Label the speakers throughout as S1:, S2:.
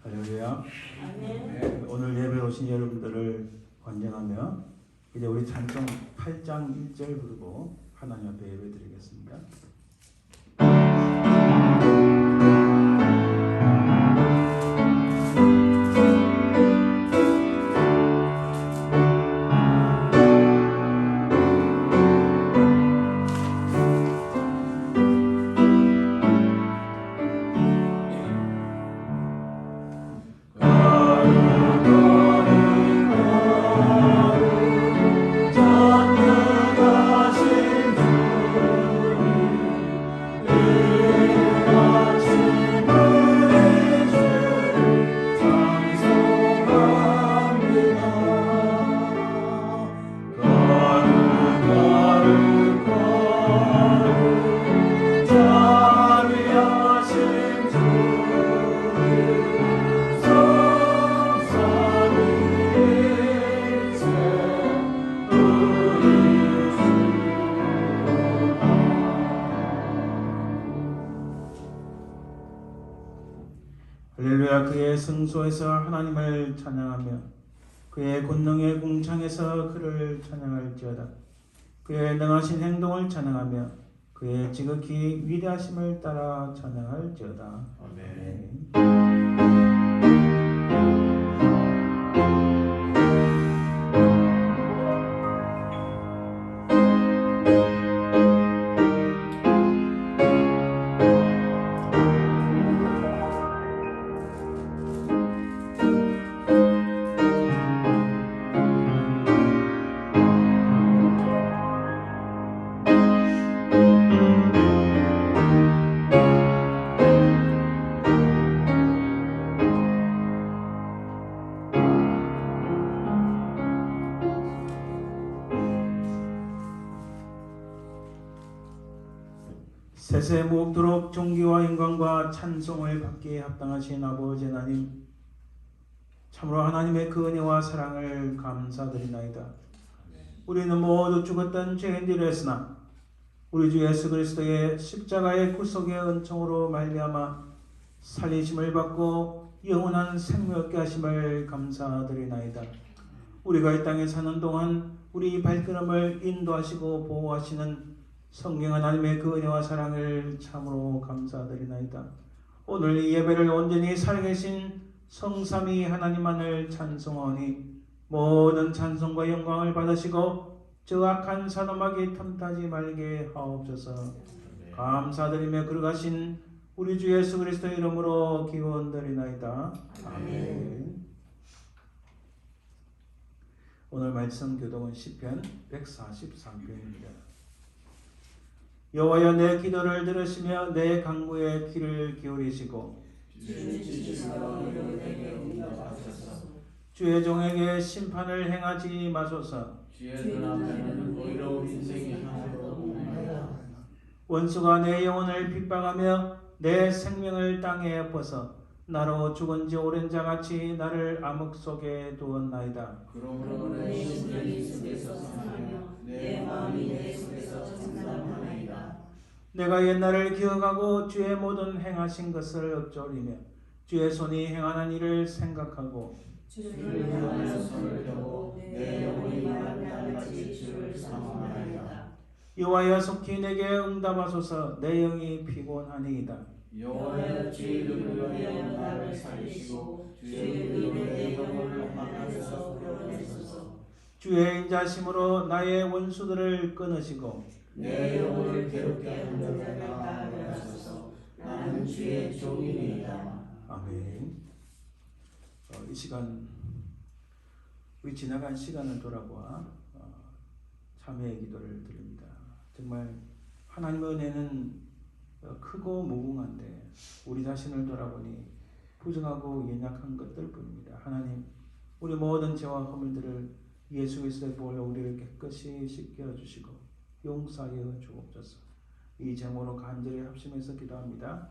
S1: 할렐루야. 네, 오늘 예배에 오신 여러분들을 환영하며 이제 우리 찬송 8장 1절 부르고 하나님 앞에 예배 드리겠습니다. 할렐루야. 그의 성소에서 하나님을 찬양하며 그의 권능의 궁창에서 그를 찬양할지어다. 그의 능하신 행동을 찬양하며 그의 지극히 위대하심을 따라 찬양할지어다. 아멘. 세세 무없도록 존귀와 영광과 찬송을 받기에 합당하신 아버지 하나님, 참으로 하나님의 그 은혜와 사랑을 감사드리나이다. 우리는 모두 죽었던 죄인들이었으나 우리 주 예수 그리스도의 십자가의 구속의 은총으로 말미암아 살리심을 받고 영원한 생명 얻게 하심을 감사드리나이다. 우리가 이 땅에 사는 동안 우리 발걸음을 인도하시고 보호하시는 성령 하나님의 그 은혜와 사랑을 참으로 감사드리나이다. 오늘 이 예배를 온전히 살아계신 성삼위 하나님만을 찬송하오니 모든 찬송과 영광을 받으시고 저 악한 사도막이 틈타지 말게 하옵소서. 감사드리며 걸어가신 우리 주 예수 그리스도의 이름으로 기원드리나이다. 아멘. 오늘 말씀 교독은 시편 143편입니다. 여호와여, 내 기도를 들으시며 내 간구에 귀를 기울이시고 주의 종에게 심판을 행하지 마소서. 원수가 내 영혼을 핍박하며 내 생명을 땅에 엎어서 나로 죽은 지 오랜 자같이 나를 암흑 속에 두었나이다.
S2: 그러므로 내 심령이 속에서 상하며 내 마음이 내 속에서 잠잠하나이다.
S1: 내가 옛날을 기억하고 주의 모든 행하신 것을 읊조리며 주의 손이 행하는 일을 생각하고
S2: 주를 향하여 손을 펴고 내 영혼이 마른 땅같이 주를 사모하나이다.
S1: 여호와여, 속히 내게 응답하소서. 내 영이 피곤하니이다.
S2: 여호와여, 주의 이름으로 나를 살리시고 주의 이름으로 내 영혼을 만나서 구원하소서.
S1: 주의 인자심으로 나의 원수들을 끊으시고
S2: 내 영혼을 괴롭게 하는 자를 나가게 하소서. 나는 주의 종이니이다.
S1: 아멘. 이 시간, 우리 지나간 시간을 돌아보아 참회의 기도를 드립니다. 정말 하나님의 은혜는 크고 무궁한데 우리 자신을 돌아보니 부정하고 연약한 것들 뿐입니다. 하나님, 우리 모든 죄와 허물들을 예수 그리스도의 보혈로 우리를 깨끗이 씻겨주시고 용서하여 주옵소서. 이 제목으로 간절히 합심해서 기도합니다.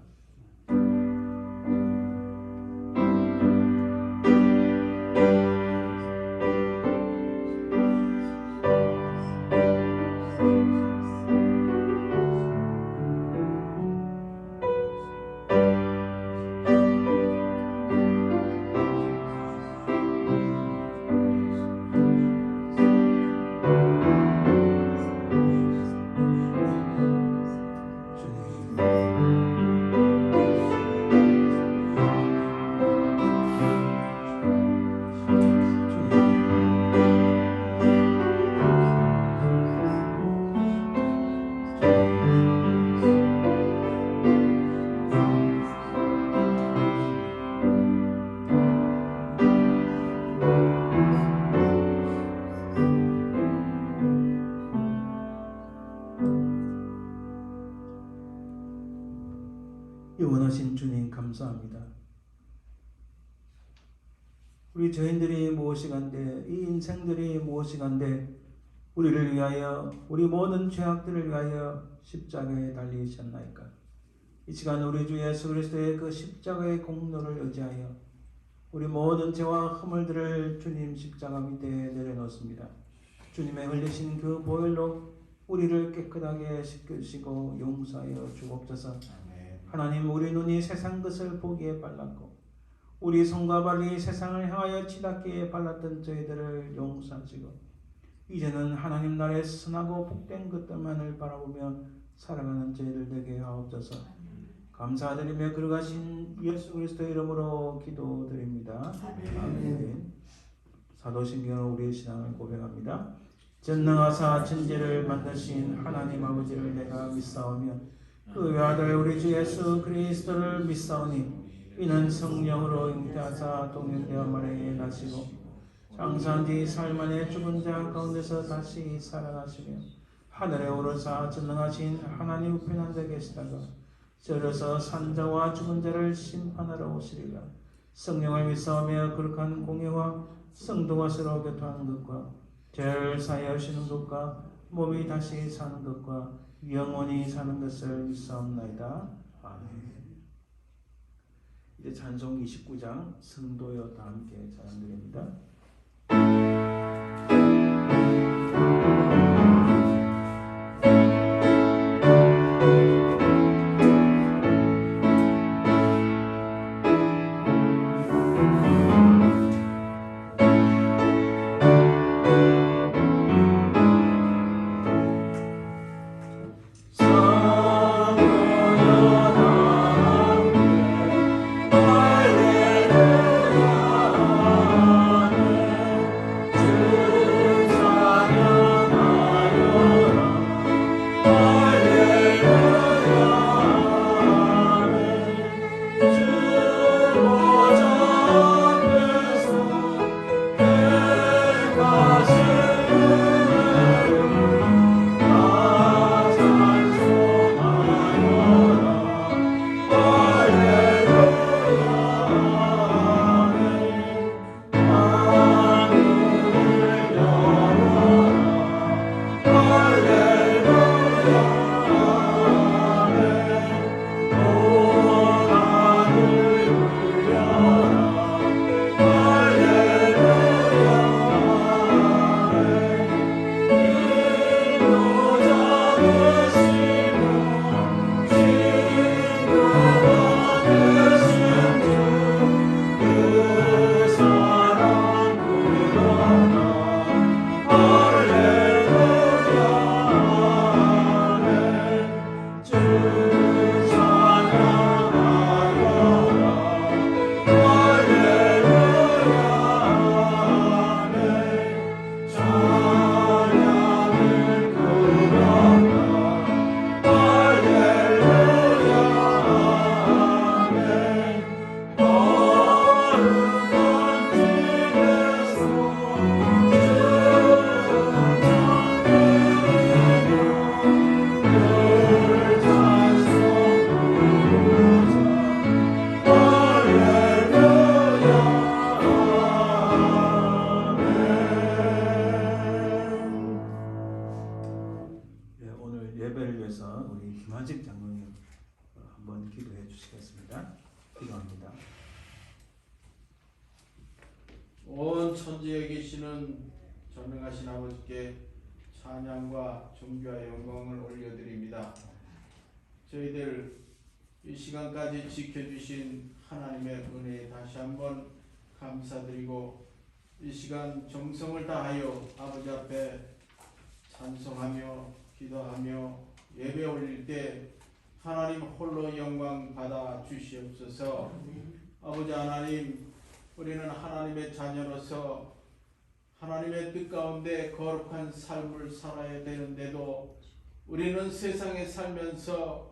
S1: 영원하신 주님 감사합니다. 우리 죄인들이 무엇이간데 이 인생들이 무엇이간데 우리를 위하여 우리 모든 죄악들을 위하여 십자가에 달리셨나이까. 이 시간 우리 주 예수 그리스도의 그 십자가의 공로를 의지하여 우리 모든 죄와 허물들을 주님 십자가 밑에 내려놓습니다. 주님의 흘리신 그 보혈로 우리를 깨끗하게 씻기시고 용서하여 주옵소서. 하나님, 우리 눈이 세상 것을 보기에 빨랐고 우리 손과 발이 세상을 향하여 치닫기에 빨랐던 저희들을 용서하시고 이제는 하나님 나라의 선하고 복된 것들만을 바라보며 살아가는 저희들 되게 하옵소서. 감사드리며 거룩하신 예수 그리스도의 이름으로 기도드립니다. 아멘. 사도신경은 우리의 신앙을 고백합니다. 전능하사 천지를 만드신 하나님 아버지를 내가 믿사오며 그 외아들 우리 주 예수 그리스도를 믿사오니 이는 성령으로 잉태하사 동행되어 마리아에 나시고 장사한 뒤 사흘 만에 죽은 자 가운데서 다시 살아나시며 하늘에 오르사 전능하신 하나님 우편한데 계시다가 저려서 산자와 죽은 자를 심판하러 오시리라. 성령을 믿사오며 거룩한 공예와 성도가 서로 교통하는 것과 죄를 사하여주시는 것과 몸이 다시 사는 것과 영원히 사는 것을 믿사옵나이다. 아멘. 이제 찬송 29장 성도여 다 함께 찬양드립니다. 김한식 장로님 한번 기도해 주시겠습니다. 기도합니다.
S3: 온 천지에 계시는 전능하신 아버지께 찬양과 존귀와 영광을 올려드립니다. 저희들 이 시간까지 지켜주신 하나님의 은혜에 다시 한번 감사드리고 이 시간 정성을 다하여 아버지 앞에 찬송하며 기도하며 예배 올릴 때 하나님 홀로 영광 받아 주시옵소서. 아버지 하나님, 우리는 하나님의 자녀로서 하나님의 뜻 가운데 거룩한 삶을 살아야 되는데도 우리는 세상에 살면서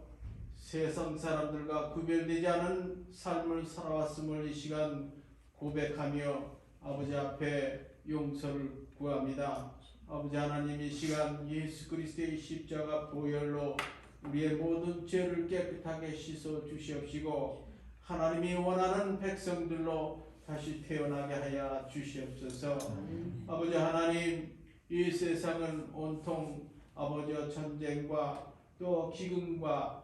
S3: 세상 사람들과 구별되지 않은 삶을 살아왔음을 이 시간 고백하며 아버지 앞에 용서를 구합니다. 아버지 하나님, 이 시간 예수 그리스도의 십자가 보혈로 우리의 모든 죄를 깨끗하게 씻어 주시옵시고 하나님이 원하는 백성들로 다시 태어나게 하여 주시옵소서. 아버지 하나님, 이 세상은 온통 아버지 전쟁과 또 기근과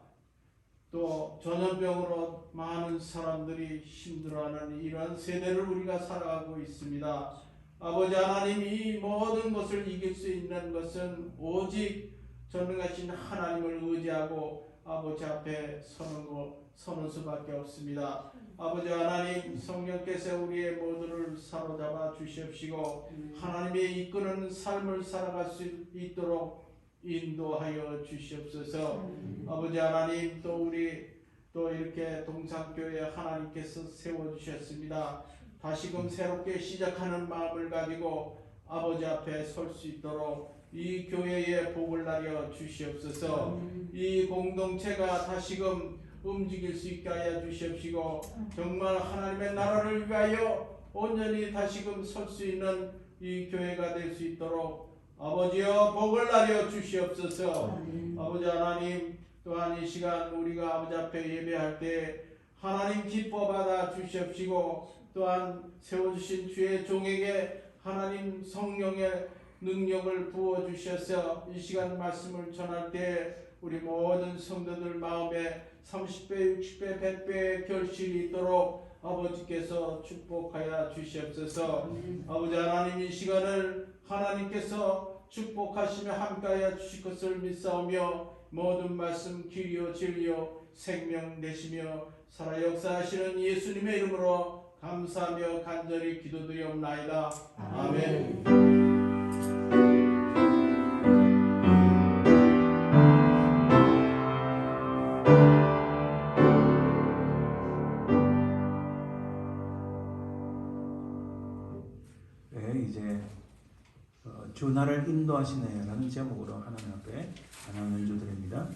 S3: 또 전염병으로 많은 사람들이 힘들어하는 이러한 세대를 우리가 살아가고 있습니다. 아버지 하나님, 이 모든 것을 이길 수 있는 것은 오직 전능하신 하나님을 의지하고 아버지 앞에 서는 수밖에 없습니다. 아버지 하나님, 성령께서 우리의 모두를 사로잡아 주시옵시고 하나님의 이끄는 삶을 살아갈 수 있도록 인도하여 주시옵소서. 아버지 하나님, 또 우리 또 이렇게 동산교회 하나님께서 세워주셨습니다. 다시금 새롭게 시작하는 마음을 가지고 아버지 앞에 설 수 있도록 이 교회에 복을 나려 주시옵소서. 이 공동체가 다시금 움직일 수 있게 하여 주시옵시고 정말 하나님의 나라를 위하여 온전히 다시금 설 수 있는 이 교회가 될 수 있도록 아버지여 복을 나려 주시옵소서. 아버지 하나님, 또한 이 시간 우리가 아버지 앞에 예배할 때 하나님 기뻐 받아 주시옵시고 또한 세워주신 주의 종에게 하나님 성령의 능력을 부어주셔서 이 시간 말씀을 전할 때 우리 모든 성도들 마음에 30배, 60배, 100배의 결실이 있도록 아버지께서 축복하여 주시옵소서. 아버지 하나님, 이 시간을 하나님께서 축복하시며 함께하여 주실 것을 믿사오며 모든 말씀 길이요 진리요 생명 되시며 살아 역사하시는 예수님의 이름으로 감사하며 간절히 기도드리옵나이다. 아멘.
S1: 네, 이제 주 나를 인도하시네 라는 제목으로 하나님 앞에 하나 연주 드립니다.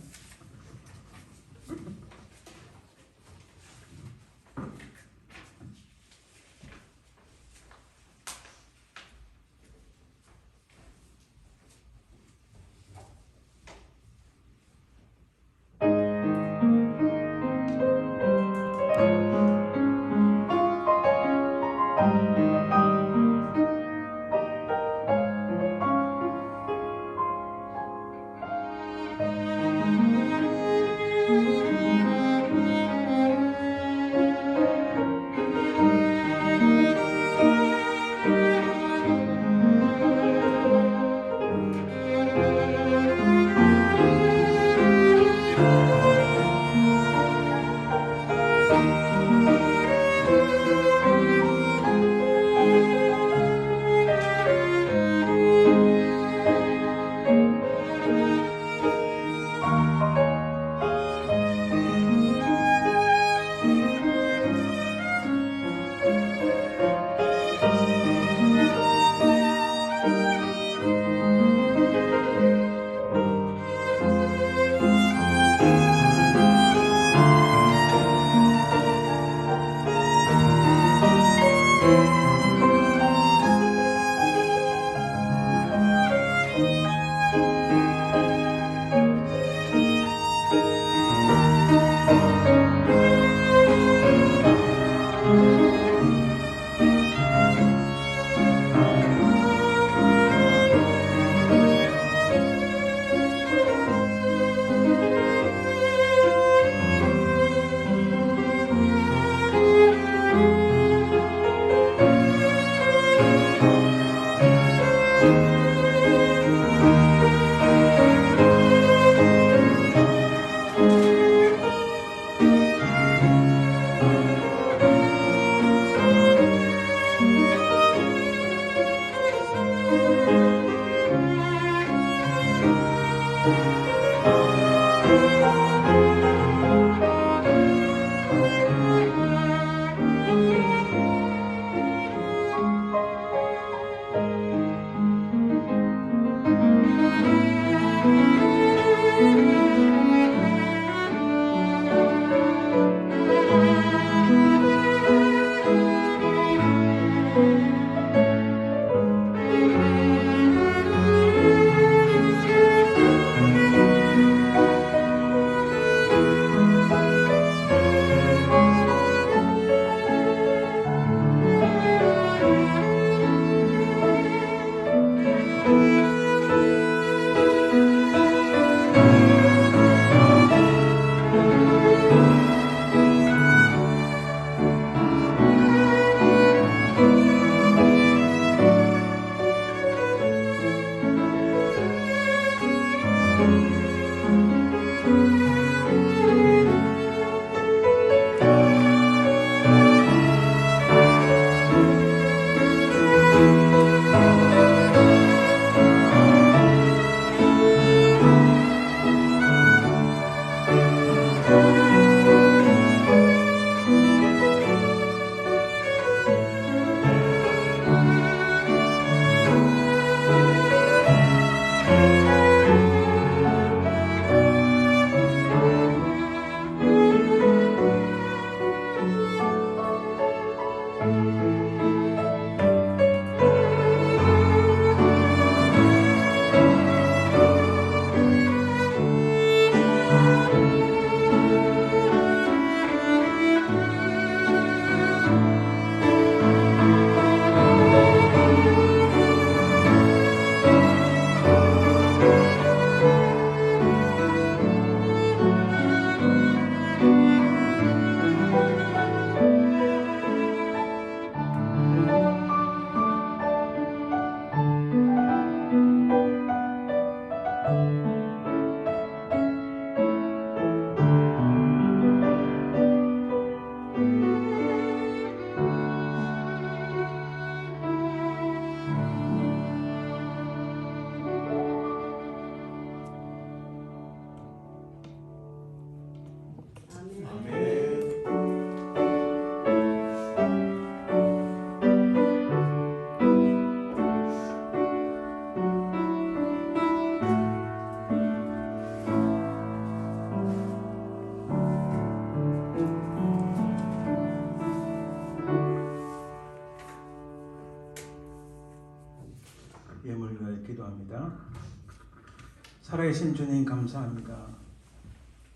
S1: 살아계신 주님 감사합니다.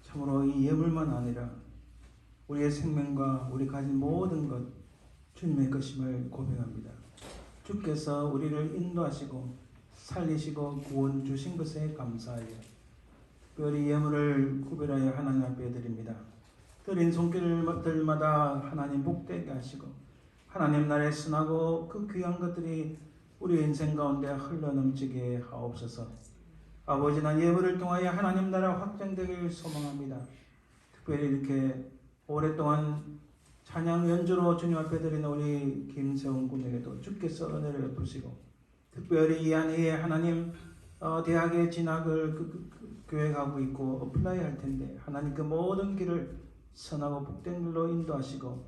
S1: 참으로 이 예물만 아니라 우리의 생명과 우리 가진 모든 것 주님의 것임을 고백합니다. 주께서 우리를 인도하시고 살리시고 구원 주신 것에 감사하여 특별히 예물을 구별하여 하나님 앞에 드립니다. 드린 손길들마다 하나님 복되게 하시고 하나님 나라에 순하고 그 귀한 것들이 우리 인생 가운데 흘러넘치게 하옵소서. 아버지, 난 예물을 통하여 하나님 나라 확장되길 소망합니다. 특별히 이렇게 오랫동안 찬양 연주로 주님 앞에 드리는 우리 김세훈 군에게도 주께서 은혜를 베푸시고 특별히 이 안에 하나님 대학의 진학을 계획하고 있고 어플라이 할 텐데 하나님 그 모든 길을 선하고 복된 길로 인도하시고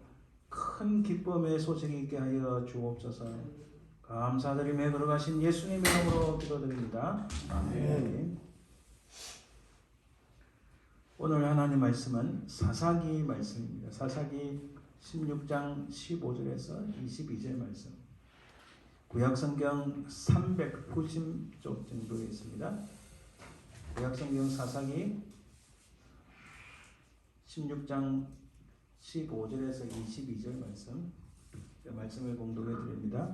S1: 큰 기쁨의 소식이 있게 하여 주옵소서. 감사드리며 걸어가신 예수님의 이름으로 기도드립니다. 아멘. 오늘 하나님 말씀은 사사기 말씀입니다. 사사기 16장 15절에서 22절 말씀. 구약성경 390쪽 정도에 있습니다. 구약성경 사사기 16장 15절에서 22절 말씀. 말씀을 공독해 드립니다.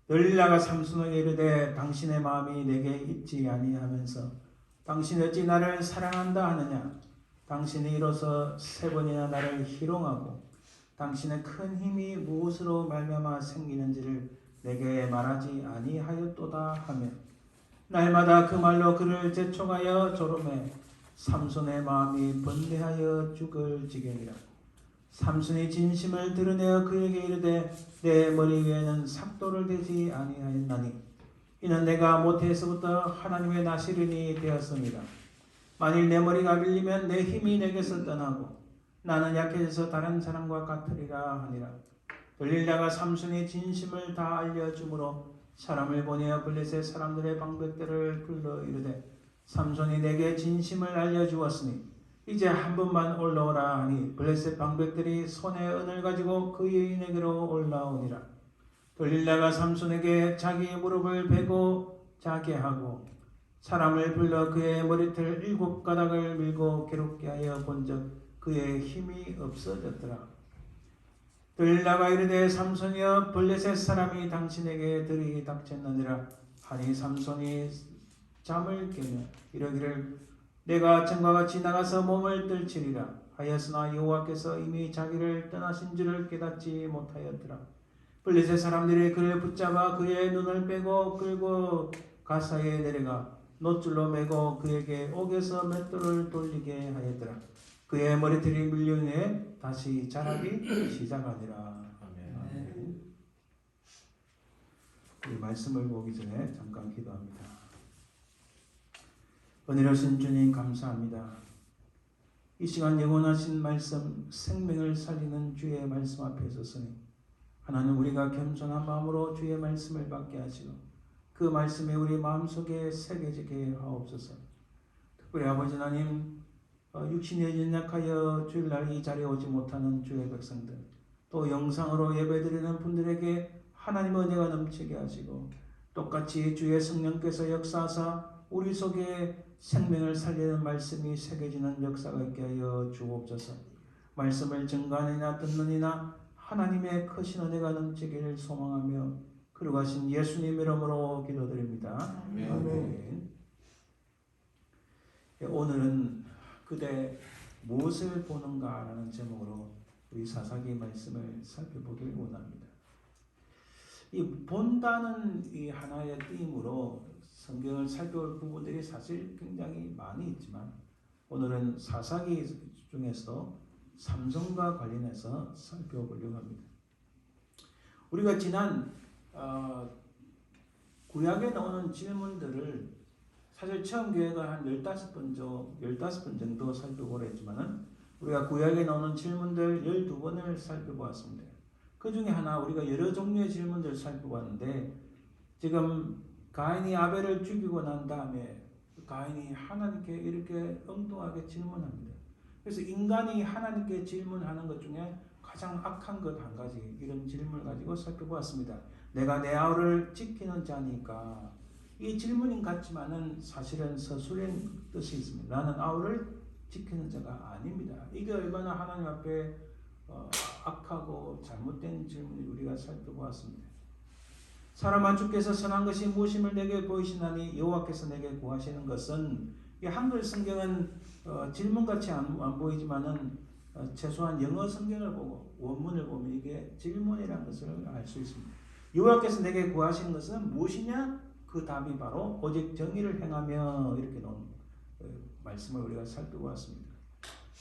S1: 들릴라가 삼손에게 이르되 당신의 마음이 내게 있지 아니하면서 당신 어찌 나를 사랑한다 하느냐. 당신이 이로써 3번이나 나를 희롱하고 당신의 큰 힘이 무엇으로 말미암아 생기는지를 내게 말하지 아니하였도다 하며 날마다 그 말로 그를 재촉하여 조름해 삼손의 마음이 번뇌하여 죽을 지경이라. 삼손이 진심을 드러내어 그에게 이르되 내 머리 위에는 삭도를 대지 아니하였나니 이는 내가 모태에서부터 하나님의 나시린이 되었습니다. 만일 내 머리가 밀리면 내 힘이 내게서 떠나고 나는 약해져서 다른 사람과 같으리라 하니라. 들릴라가 삼손의 진심을 다 알려주므로 사람을 보내어 블레셋 사람들의 방백들을 불러 이르되 삼손이 내게 진심을 알려주었으니 이제 한 번만 올라오라 하니 블레셋 방백들이 손에 은을 가지고 그 여인에게로 올라오니라. 들릴라가 삼손에게 자기의 무릎을 베고 자게 하고 사람을 불러 그의 머리털 7가닥을 밀고 괴롭게 하여 본즉 그의 힘이 없어졌더라. 들릴라가 이르되 삼손이여 블레셋 사람이 당신에게 들이 닥쳤느니라 하니 삼손이 잠을 깨며 이러기를 내가 전과 같이 나가서 몸을 떨치리라 하였으나 여호와께서 이미 자기를 떠나신 줄을 깨닫지 못하였더라. 블레셋 사람들이 그를 붙잡아 그의 눈을 빼고 끌고 가사에 내려가 놋줄로 매고 그에게 옥에서 맷돌을 돌리게 하였더라. 그의 머리털이 밀린 후에 다시 자라기 시작하니라. 아멘. 이 말씀을 보기 전에 잠깐 기도합니다. 은혜로우신 주님 감사합니다. 이 시간 영원하신 말씀 생명을 살리는 주의 말씀 앞에 서서니 하나님 우리가 겸손한 마음으로 주의 말씀을 받게 하시고 그 말씀이 우리 마음속에 새겨지게 하옵소서. 특별히 아버지 하나님 육신이 연약하여 주일날 이 자리에 오지 못하는 주의 백성들 또 영상으로 예배드리는 분들에게 하나님의 은혜가 넘치게 하시고 똑같이 주의 성령께서 역사하사 우리 속에 생명을 살리는 말씀이 새겨지는 역사가 있게 하여 주옵소서. 말씀을 증거하느냐 듣느니나 하나님의 크신 은혜가 넘치기를 소망하며 그러가신 예수님 이름으로 기도드립니다. 아멘. 오늘은 그대 무엇을 보는가라는 제목으로 우리 사사기 말씀을 살펴보길 원합니다. 이 본다는 이 하나의 띠임으로 성경을 살펴볼 부분들이 사실 굉장히 많이 있지만 오늘은 사사기 중에서 삼손과 관련해서 살펴보려고 합니다. 우리가 지난 구약에 나오는 질문들을 사실 처음 계획을 한 15번 정도 살펴보려 했지만은 우리가 구약에 나오는 질문들 12번을 살펴보았습니다. 그 중에 하나 우리가 여러 종류의 질문들을 살펴봤는데 지금 가인이 아벨을 죽이고 난 다음에 가인이 하나님께 이렇게 엉뚱하게 질문합니다. 그래서 인간이 하나님께 질문하는 것 중에 가장 악한 것 한 가지 이런 질문을 가지고 살펴보았습니다. 내가 내 아우를 지키는 자니까 이 질문인 같지만은 사실은 서술인 뜻이 있습니다. 나는 아우를 지키는 자가 아닙니다. 이게 얼마나 하나님 앞에 악하고 잘못된 질문을 우리가 살펴보았습니다. 사람아 주께서 선한 것이 무엇임을 내게 보이시나니 여호와께서 내게 구하시는 것은, 이 한글 성경은 질문같이 안 보이지만은 최소한 영어 성경을 보고 원문을 보면 이게 질문이라는 것을 알 수 있습니다. 여호와께서 내게 구하시는 것은 무엇이냐? 그 답이 바로 오직 정의를 행하며, 이렇게 나온 말씀을 우리가 살펴보았습니다.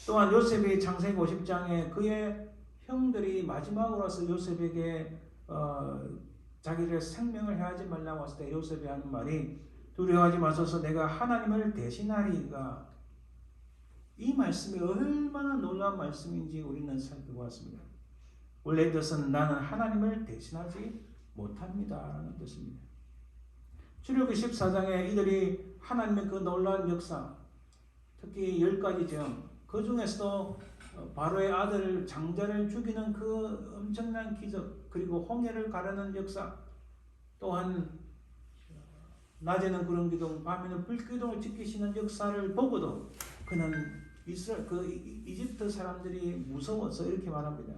S1: 또한 요셉이 창세기 50장에 그의 형들이 마지막으로 와서 요셉에게 자기를 생명을 해하지 말라고 했을 때 요셉이 하는 말이 두려워하지 마소서 내가 하나님을 대신하리가, 이 말씀이 얼마나 놀라운 말씀인지 우리는 살펴보았습니다. 원래 뜻은 나는 하나님을 대신하지 못합니다 라는 뜻입니다. 출애굽기 14장에 이들이 하나님의 그 놀라운 역사, 특히 10가지 죄, 그 중에서도 바로의 아들 장자를 죽이는 그 엄청난 기적, 그리고 홍해를 가르는 역사, 또한 낮에는 구름 기둥, 밤에는 불 기둥을 지키시는 역사를 보고도 그는 이집트 사람들이 무서워서 이렇게 말합니다.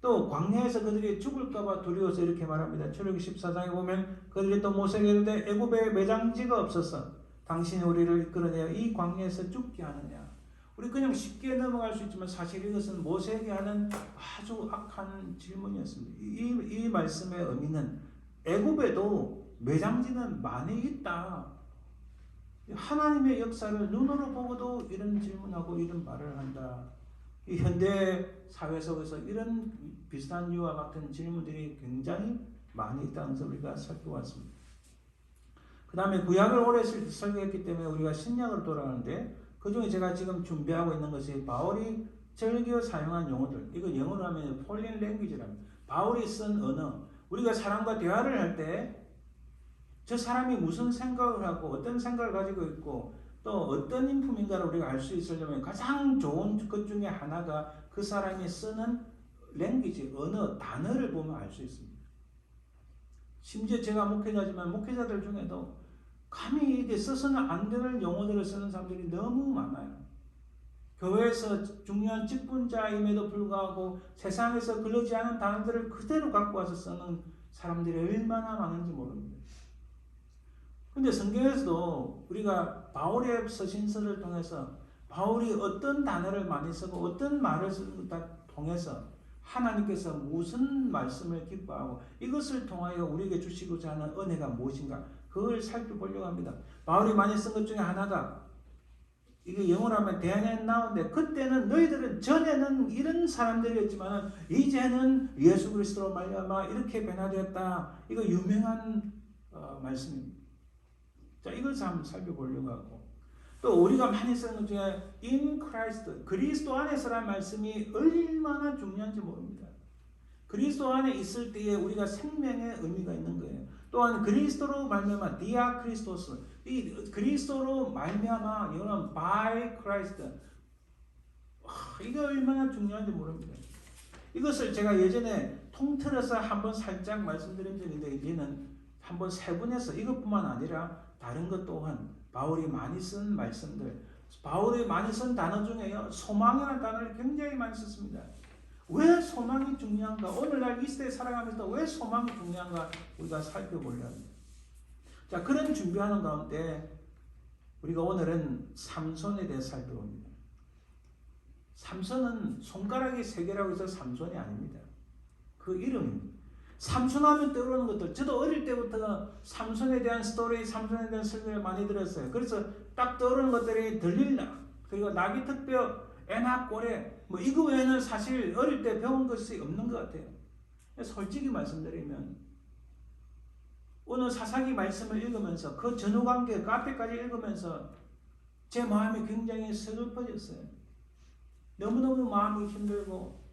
S1: 또 광야에서 그들이 죽을까봐 두려워서 이렇게 말합니다. 출애굽기 14장에 보면 그들이 또 모세에게 이르되 애굽에 매장지가 없어서 당신이 우리를 이끌어내어 이 광야에서 죽게 하느냐. 우리 그냥 쉽게 넘어갈 수 있지만 사실 이것은 모세에게 하는 아주 악한 질문이었습니다. 이 말씀의 의미는 애굽에도 매장지는 많이 있다. 하나님의 역사를 눈으로 보고도 이런 질문하고 이런 말을 한다. 이 현대 사회 속에서 이런 비슷한 이와 같은 질문들이 굉장히 많이 있다는 것을 우리가 살펴봤습니다. 그 다음에 구약을 오래 설교했기 때문에 우리가 신약으로 돌아가는데, 그 중에 제가 지금 준비하고 있는 것이 바울이 즐겨 사용한 용어들, 이거 영어로 하면 폴린 랭귀지랍니다. 바울이 쓴 언어, 우리가 사람과 대화를 할 때 저 사람이 무슨 생각을 하고 어떤 생각을 가지고 있고 또 어떤 인품인가를 우리가 알 수 있으려면 가장 좋은 것 중에 하나가 그 사람이 쓰는 랭귀지, 언어, 단어를 보면 알 수 있습니다. 심지어 제가 목회자지만 목회자들 중에도 감히 이게 써서는 안 되는 용어들을 쓰는 사람들이 너무 많아요. 교회에서 중요한 직분자임에도 불구하고 세상에서 그러지 않은 단어들을 그대로 갖고 와서 쓰는 사람들이 얼마나 많은지 모릅니다. 근데 성경에서도 우리가 바울의 서신서를 통해서 바울이 어떤 단어를 많이 쓰고 어떤 말을 쓰는 것 통해서 하나님께서 무슨 말씀을 기뻐하고 이것을 통하여 우리에게 주시고자 하는 은혜가 무엇인가, 그걸 살펴보려고 합니다. 바울이 많이 쓴 것 중에 하나가, 이게 영어로 하면 대안에 나오는데, 그때는 너희들은 전에는 이런 사람들이었지만 이제는 예수 그리스도로 말미암아 이렇게 변화되었다. 이거 유명한 말씀입니다. 자, 이것을 한번 살펴보려고 하고, 또 우리가 많이 쓰는 것 중에 in Christ, 그리스도 안에서라는 말씀이 얼마나 중요한지 모릅니다. 그리스도 안에 있을 때에 우리가 생명의 의미가 있는 거예요. 또한 그리스도로 말미암아 디아 크리스토스, 이 그리스도로 말미암아, 이거는 by Christ, 이게 얼마나 중요한지 모릅니다. 이것을 제가 예전에 통틀어서 한번 살짝 말씀드린 적이 있는데, 이제는 한번 세분해서 이것뿐만 아니라 다른 것 또한 바울이 많이 쓴 말씀들, 바울이 많이 쓴 단어 중에요, 소망이라는 단어를 굉장히 많이 썼습니다. 왜 소망이 중요한가? 오늘날 이 시대에 살아가면서 왜 소망이 중요한가? 우리가 살펴보려 합니다. 자, 그런 준비하는 가운데 우리가 오늘은 삼손에 대해 살펴봅니다. 삼손은 손가락이 3개라고 해서 삼손이 아닙니다. 그 이름입니다. 삼손하면 떠오르는 것들, 저도 어릴 때부터 삼손에 대한 스토리, 삼손에 대한 설명을 많이 들었어요. 그래서 딱 떠오르는 것들이 들릴라, 그리고 나귀 특뼈, 에낙 고래, 뭐 이거 외에는 사실 어릴 때 배운 것이 없는 것 같아요. 솔직히 말씀드리면 오늘 사사기 말씀을 읽으면서 그 전후관계 그 앞에까지 읽으면서 제 마음이 굉장히 슬퍼졌어요. 너무너무 마음이 힘들고,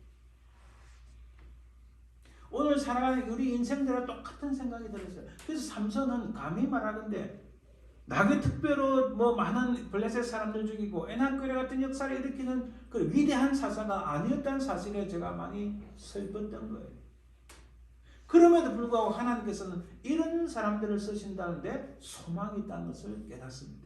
S1: 오늘 살아가는 우리 인생들과 똑같은 생각이 들었어요. 그래서 삼손은 감히 말하건대 나귀 특별로 뭐 많은 블레셋 사람들 죽이고 에낙고레 같은 역사를 일으키는 그 위대한 사사가 아니었다는 사실에 제가 많이 슬펐던 거예요. 그럼에도 불구하고 하나님께서는 이런 사람들을 쓰신다는데 소망이 있다는 것을 깨닫습니다.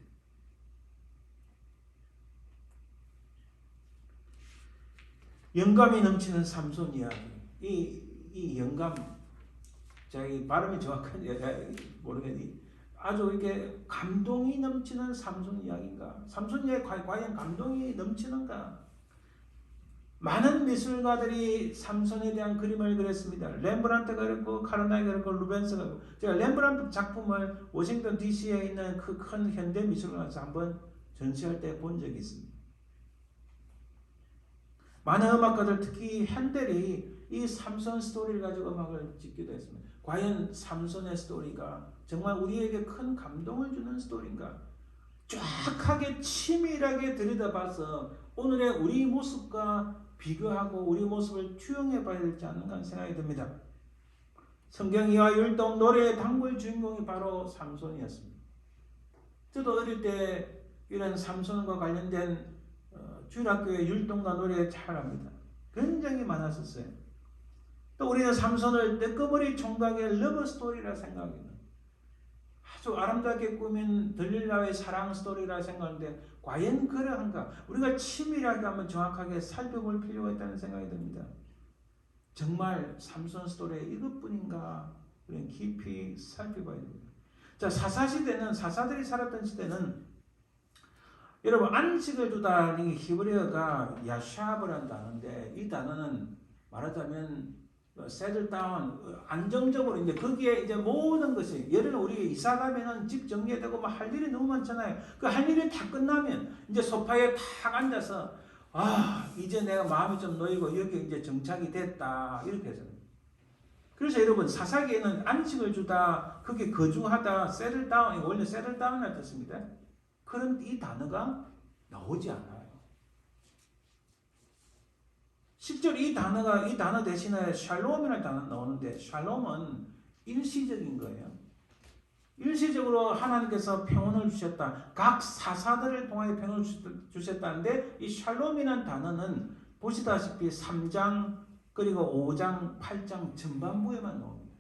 S1: 영감이 넘치는 삼손 이야기. 이 영감, 자기 발음이 정확한지 모르겠니. 아주 이렇게 감동이 넘치는 삼손 이야기인가? 삼손 이야기 과연 감동이 넘치는가? 많은 미술가들이 삼손에 대한 그림을 그렸습니다. 렘브란트가 그렸고 카르나이가 그렸고 루벤스가 그렸고, 제가 렘브란트 작품을 워싱턴 DC에 있는 그 큰 현대 미술관에서 한번 전시할 때 본 적이 있습니다. 많은 음악가들, 특히 핸델이 이 삼손 스토리를 가지고 음악을 짓기도 했습니다. 과연 삼손의 스토리가 정말 우리에게 큰 감동을 주는 스토리인가? 쫙하게 치밀하게 들여다봐서 오늘의 우리 모습과 비교하고 우리 모습을 투영해 봐야 되지 않는가 하는 생각이 듭니다. 성경이와 율동, 노래의 단골 주인공이 바로 삼손이었습니다. 저도 어릴 때 이런 삼손과 관련된 주일학교의 율동과 노래 잘 압니다. 굉장히 많았었어요. 또 우리는 삼손을 뜨거머리 총각의 러브 스토리라 생각합니다. 아주 아름답게 꾸민 들릴라의 사랑 스토리라 생각하는데 과연 그러한가? 우리가 치밀하게 한번 정확하게 살펴볼 필요가 있다는 생각이 듭니다. 정말 삼손 스토리의 이것뿐인가? 우리는 깊이 살펴봐야 됩니다. 자, 사사들이 살았던 시대는 여러분 안식을 주다는 히브리어가 야샤브라는 단어인데 이 단어는 말하자면 settle down, 안정적으로 이제 거기에 이제 모든 것이 예를 들어 우리 이사 가면은 집 정리해야 되고 뭐 할 일이 너무 많잖아요. 그 할 일이 다 끝나면 이제 소파에 탁 앉아서 이제 내가 마음이 좀 놓이고 여기 이제 정착이 됐다 이렇게 해서. 그래서 여러분 사사기에는 안식을 주다, 거기에 거주하다, settle down, 원래 settle down이라는 뜻입니다. 그런 이 단어가 나오지 않아요. 실제로 이 단어 대신에 샬롬이라는 단어 나오는데 샬롬은 일시적인 거예요. 일시적으로 하나님께서 평온을 주셨다. 각 사사들을 통하여 평온을 주셨다는데 이 샬롬이라는 단어는 보시다시피 3장 그리고 5장, 8장 전반부에만 나옵니다.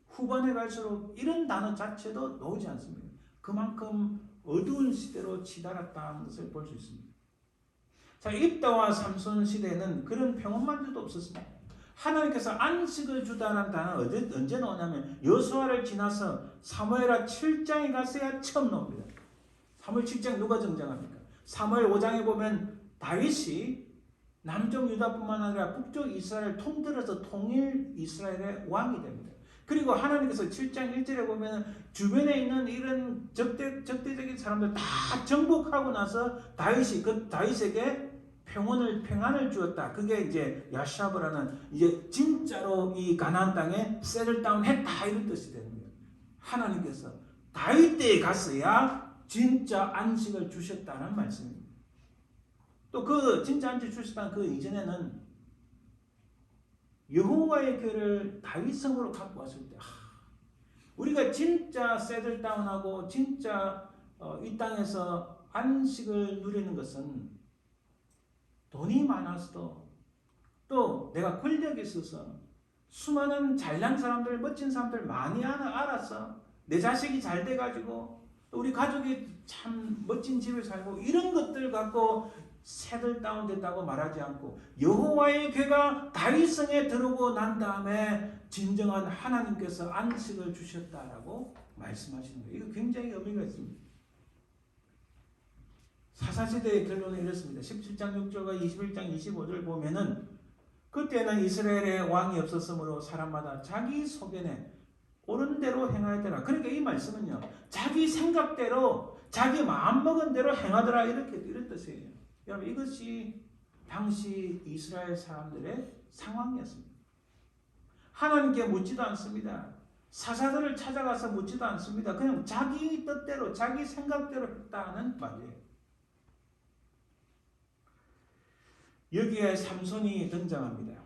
S1: 후반에 갈수록 이런 단어 자체도 나오지 않습니다. 그만큼 어두운 시대로 치달았다는 것을 볼 수 있습니다. 자, 입다와 삼손 시대에는 그런 평온만도 없었습니다. 하나님께서 안식을 주다라는 단어는 언제 나오냐면 여호수아를 지나서 사무엘하 7장에 가서야 처음 나옵니다. 사무엘 7장 누가 등장합니까? 사무엘 5장에 보면 다윗이 남쪽 유다뿐만 아니라 북쪽 이스라엘을 통틀어서 통일 이스라엘의 왕이 됩니다. 그리고 하나님께서 7장 1절에 보면 주변에 있는 이런 적대적인 사람들 다 정복하고 나서 다윗에게 평안을 주었다. 그게 이제 야샤브라는 이제 진짜로 이 가나안 땅에 세틀다운 했다 이런 뜻이 됩니다. 하나님께서 다윗 때에 갔어야 진짜 안식을 주셨다는 말씀입니다. 또 그 진짜 안식을 주셨다는 그 이전에는 여호와의 교회를 다윗성으로 갖고 왔을 때 우리가 진짜 세틀다운하고 진짜 이 땅에서 안식을 누리는 것은 돈이 많아서도 또 내가 권력이 있어서 수많은 잘난 사람들, 멋진 사람들 많이 알아서 내 자식이 잘 돼가지고 또 우리 가족이 참 멋진 집에 살고 이런 것들 갖고 세틀다운 됐다고 말하지 않고 여호와의 궤가 다윗성에 들어오고 난 다음에 진정한 하나님께서 안식을 주셨다라고 말씀하시는 거예요. 이거 굉장히 의미가 있습니다. 사사시대의 결론은 이렇습니다. 17장 6절과 21장 25절 보면은 그때는 이스라엘의 왕이 없었으므로 사람마다 자기 소견에 옳은 대로 행해야 되라. 그러니까 이 말씀은요, 자기 생각대로 자기 마음먹은 대로 행하더라 이런 뜻이에요. 여러분 이것이 당시 이스라엘 사람들의 상황이었습니다. 하나님께 묻지도 않습니다. 사사들을 찾아가서 묻지도 않습니다. 그냥 자기 뜻대로 자기 생각대로 했다는 말이에요. 여기에 삼손이 등장합니다.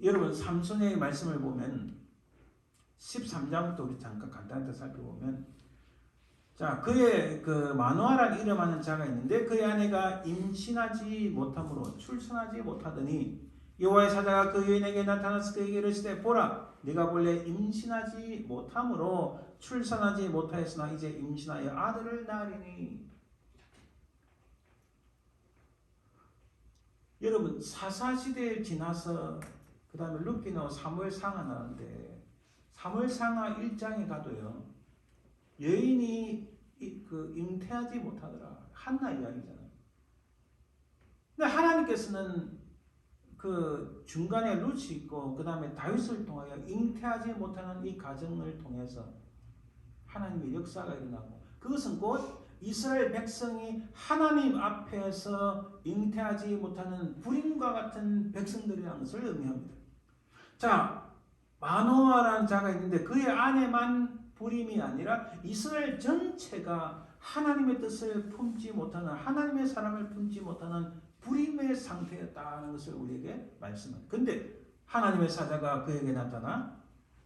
S1: 여러분 삼손의 말씀을 보면 13장부터 우리 잠깐 간단하게 살펴보면 자 그의 그 마누아라는 이름하는 자가 있는데 그의 아내가 임신하지 못함으로 출산하지 못하더니 여호와의 사자가 그 여인에게 나타나서 그에게 이르시되 보라 네가 본래 임신하지 못함으로 출산하지 못하였으나 이제 임신하여 아들을 낳으리니. 여러분 사사시대를 지나서 그 다음에 룻기나 사무엘상하 나오는데 사무엘상하 1장에 가도요 여인이 잉태하지 못하더라. 한나 이야기잖아요. 근데 하나님께서는 그 중간에 룻이 있고 그 다음에 다윗을 통하여 잉태하지 못하는 이 가정을 통해서 하나님의 역사가 일어나고 그것은 곧 이스라엘 백성이 하나님 앞에서 잉태하지 못하는 불임과 같은 백성들이라는 것을 의미합니다. 자, 마노아라는 자가 있는데 그의 아내만 불임이 아니라 이스라엘 전체가 하나님의 뜻을 품지 못하는 하나님의 사람을 품지 못하는 불임의 상태였다는 것을 우리에게 말씀합니다. 근데 하나님의 사자가 그에게 나타나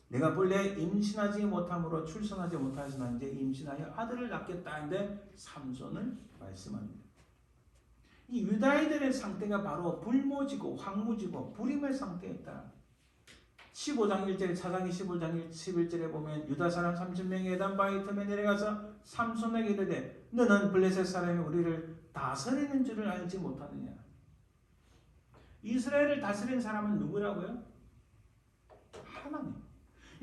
S1: 내가 본래 임신하지 못함으로 출산하지 못하였으나 이제 임신하여 아들을 낳겠다 하는데 삼손을 말씀합니다. 이 유다인들의 상태가 바로 불모지고 황무지고 불임의 상태였다. 15장 1절에 사사기 15장 11절에 보면 유다 사람 30명이 에단 바위 틈에 내려가서 삼손에게 이르되 너는 블레셋 사람이 우리를 다스리는 줄을 알지 못하느냐. 이스라엘을 다스리는 사람은 누구라고요? 하나님.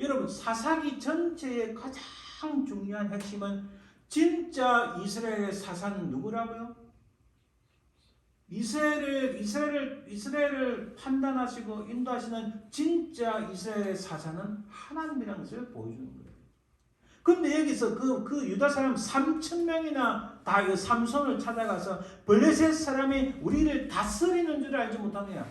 S1: 여러분 사사기 전체의 가장 중요한 핵심은 진짜 이스라엘의 사사는 누구라고요? 이스라엘을 판단하시고 인도하시는 진짜 이스라엘의 사사는 하나님이라는 것을 보여주는 거예요. 근데 여기서 그 유다 사람 3,000명이나 다 삼손을 찾아가서 블레셋 사람이 우리를 다스리는 줄 알지 못하느냐.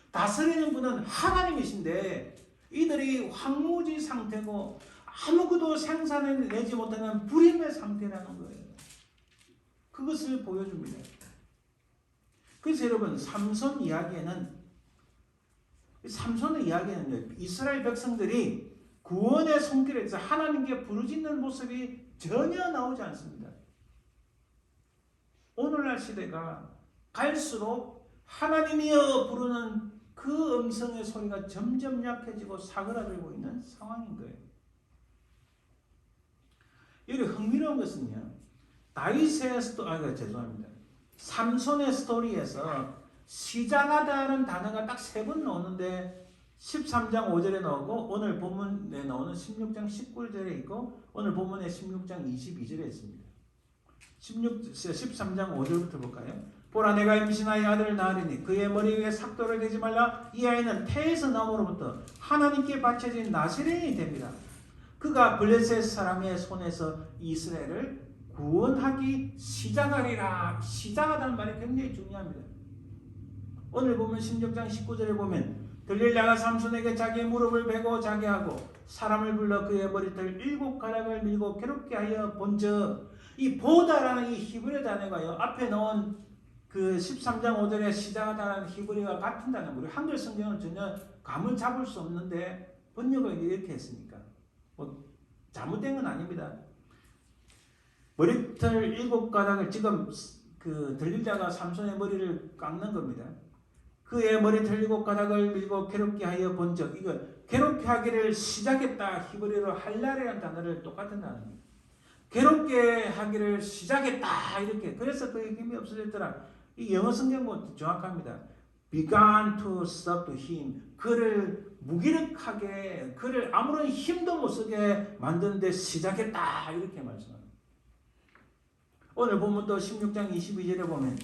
S1: 다스리는 분은 하나님이신데 이들이 황무지 상태고 아무것도 생산해내지 못하는 불임의 상태라는 거예요. 그것을 보여줍니다. 그래서 여러분 삼손의 이야기에는요 이스라엘 백성들이 구원의 손길에서 하나님께 부르짖는 모습이 전혀 나오지 않습니다. 오늘날 시대가 갈수록 하나님이여 부르는 그 음성의 소리가 점점 약해지고 사그라들고 있는 상황인 거예요. 여기 흥미로운 것은요 삼손의 스토리에서 시작하다는 단어가 딱 3번 나오는데 13장 5절에 나오고 오늘 본문에 나오는 16장 19절에 있고 오늘 본문에 16장 22절에 있습니다. 13장 5절부터 볼까요? 보라 내가 임신하여 아들을 낳으리니 그의 머리 위에 삭도를 대지 말라. 이 아이는 태에서 나옴으로부터 하나님께 바쳐진 나시린이 됩니다. 그가 블레셋 사람의 손에서 이스라엘을 구원하기 시작하리라. 시작하다는 말이 굉장히 중요합니다. 오늘 보면 16장 19절에 보면 들릴라가 삼손에게 자기의 무릎을 베고 자게 하고 사람을 불러 그의 머리털 7가닥을 밀고 괴롭게 하여 본즉 이 보다라는 이 히브리 단어가요 앞에 나온 그 13장 5절에 시작하다는 히브리와 같은 단어. 우리 한글 성경은 전혀 감을 잡을 수 없는데 번역을 이렇게 했으니까 뭐 잘못된 건 아닙니다. 머리털 7가닥을 지금 그 들릴자가 삼손의 머리를 깎는 겁니다. 그의 머리털 7가닥을 밀고 괴롭게 하여 본즉 이거 괴롭게 하기를 시작했다. 히브리어로 할라레라는 단어를 똑같은 단어입니다. 괴롭게 하기를 시작했다 이렇게. 그래서 그의 힘이 없어졌더라. 이 영어 성경 뭐 정확합니다. began to stop him. 그를 무기력하게 그를 아무런 힘도 못 쓰게 만드는데 시작했다 이렇게 말씀합니다. 오늘 보면 또 16장 22절에 보면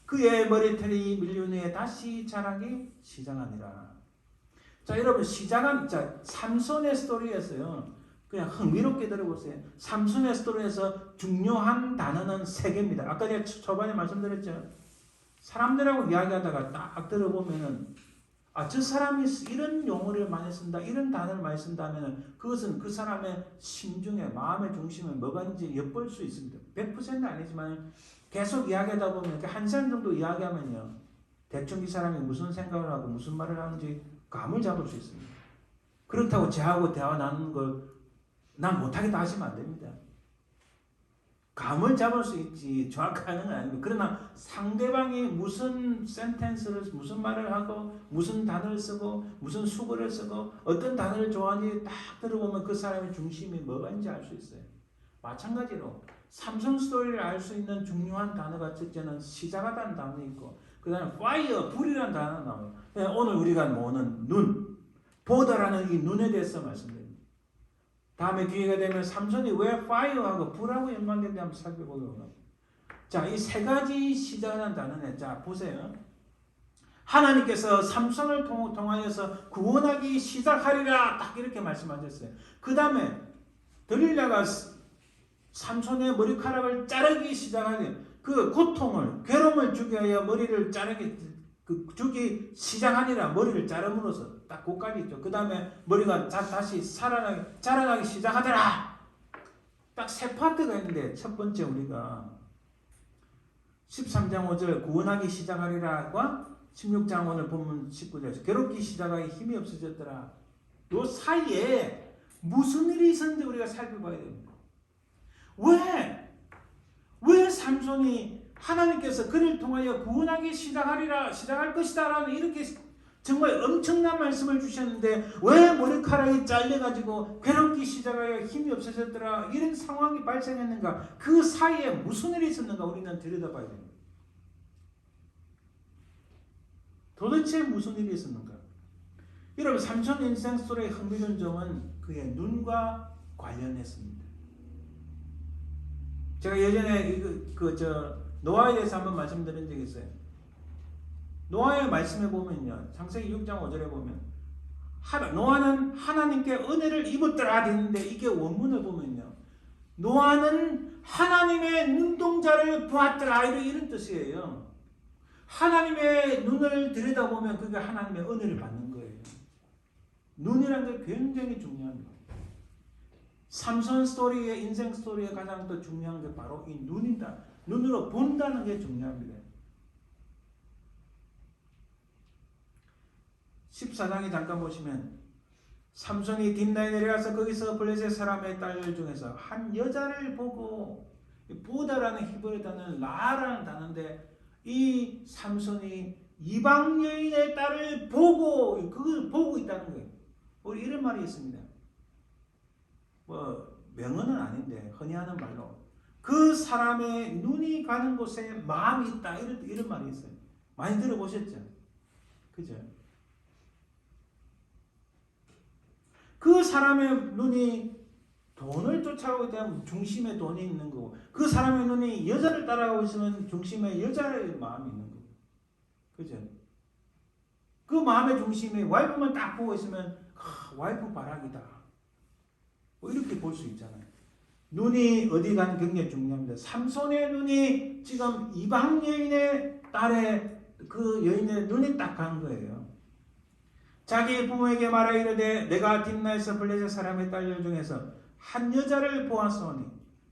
S1: 그의 머리털이 밀린 후에 다시 자라기 시작하니라. 자 여러분 삼손의 스토리에서요 그냥 흥미롭게 들어보세요. 삼손의 스토리에서 중요한 단어는 3개입니다. 아까 제가 초반에 말씀드렸죠. 사람들하고 이야기하다가 딱 들어보면은 저 사람이 이런 용어를 많이 쓴다, 이런 단어를 많이 쓴다면 그것은 그 사람의 심중에 마음의 중심에 뭐가 있는지 엿볼 수 있습니다. 100%는 아니지만 계속 이야기하다 보면 한 시간 정도 이야기하면요 대충 이 사람이 무슨 생각을 하고 무슨 말을 하는지 감을 잡을 수 있습니다. 그렇다고 저하고 대화 나누는 걸 난 못하겠다 하시면 안 됩니다. 감을 잡을 수 있지 정확하는 건 아니고 그러나 상대방이 무슨 센텐스를 무슨 말을 하고 무슨 단어를 쓰고 무슨 수거를 쓰고 어떤 단어를 좋아하는지 딱 들어보면 그 사람의 중심이 뭐가 있는지 알 수 있어요. 마찬가지로 삼손 스토리를 알 수 있는 중요한 단어가 첫째는 시작하다는 단어 있고 그 다음에 fire 불이라는 단어가 나와요. 오늘 우리가 모는 눈 보다라는 이 눈에 대해서 말씀드립니다. 다음에 기회가 되면 삼손이 왜 fire하고 불하고 연관된지 한번 살펴보도록 합니다. 자, 이 세 가지 시작하는 단어는 자 보세요. 하나님께서 삼손을 통하여서 구원하기 시작하리라 딱 이렇게 말씀하셨어요. 그 다음에 들릴라가 삼손의 머리카락을 자르기 시작하니 그 고통을 괴로움을 주기 위하여 머리를 주기 시작하니라 머리를 자름으로써 딱 그까지 있죠. 그 다음에 머리가 다시 자라나기 시작하더라. 딱 세 파트가 있는데 첫 번째 우리가 13장 5절 구원하기 시작하리라과 16장 오늘 본문 19절에서 괴롭기 시작하기 힘이 없어졌더라. 요 사이에 무슨 일이 있었는지 우리가 살펴봐야 됩니다. 왜 삼손이 하나님께서 그를 통하여 구원하기 시작할 것이다 라는 이렇게 정말 엄청난 말씀을 주셨는데 왜 머리카락이 잘려가지고 괴롭기 시작하여 힘이 없어졌더라 이런 상황이 발생했는가 그 사이에 무슨 일이 있었는가 우리는 들여다봐야 됩니다. 도대체 무슨 일이 있었는가? 여러분 삼손 인생 스토리의 흥미로운 점은 그의 눈과 관련했습니다. 제가 예전에 노아에 대해서 한번 말씀드린 적이 있어요. 노아의 말씀에 보면요. 창세기 6장 5절에 보면 노아는 하나님께 은혜를 입었더라 되는데 이게 원문을 보면요. 노아는 하나님의 눈동자를 보았더라 이런 뜻이에요. 하나님의 눈을 들여다보면 그게 하나님의 은혜를 받는 거예요. 눈이라는 게 굉장히 중요합니다. 삼손 스토리의 인생 스토리에 가장 더 중요한 게 바로 이 눈이다. 눈으로 본다는 게 중요합니다. 14장에 잠깐 보시면 삼손이 딥나에 내려가서 거기서 블레셋 사람의 딸들 중에서 한 여자를 보다라는 히브리 단어는 라라는 단어인데 이 삼손이 이방 여인의 딸을 그걸 보고 있다는 거예요. 우리 이런 말이 있습니다. 명언은 아닌데 흔히 하는 말로 그 사람의 눈이 가는 곳에 마음이 있다 이런 말이 있어요. 많이 들어보셨죠? 그죠? 그 사람의 눈이 돈을 쫓아가고 있다면 중심에 돈이 있는 거고 그 사람의 눈이 여자를 따라가고 있으면 중심에 여자의 마음이 있는 거고 그죠? 그 마음의 중심에 와이프만 딱 보고 있으면 와이프 바락이다 이렇게 볼 수 있잖아요. 눈이 어디 가는 게 굉장히 중요합니다. 삼손의 눈이 지금 이방 여인의 딸의 그 여인의 눈이 딱 간 거예요. 자기 부모에게 말하 이르되 내가 딥나에서 블레셋 사람의 딸들 중에서 한 여자를 보았사오니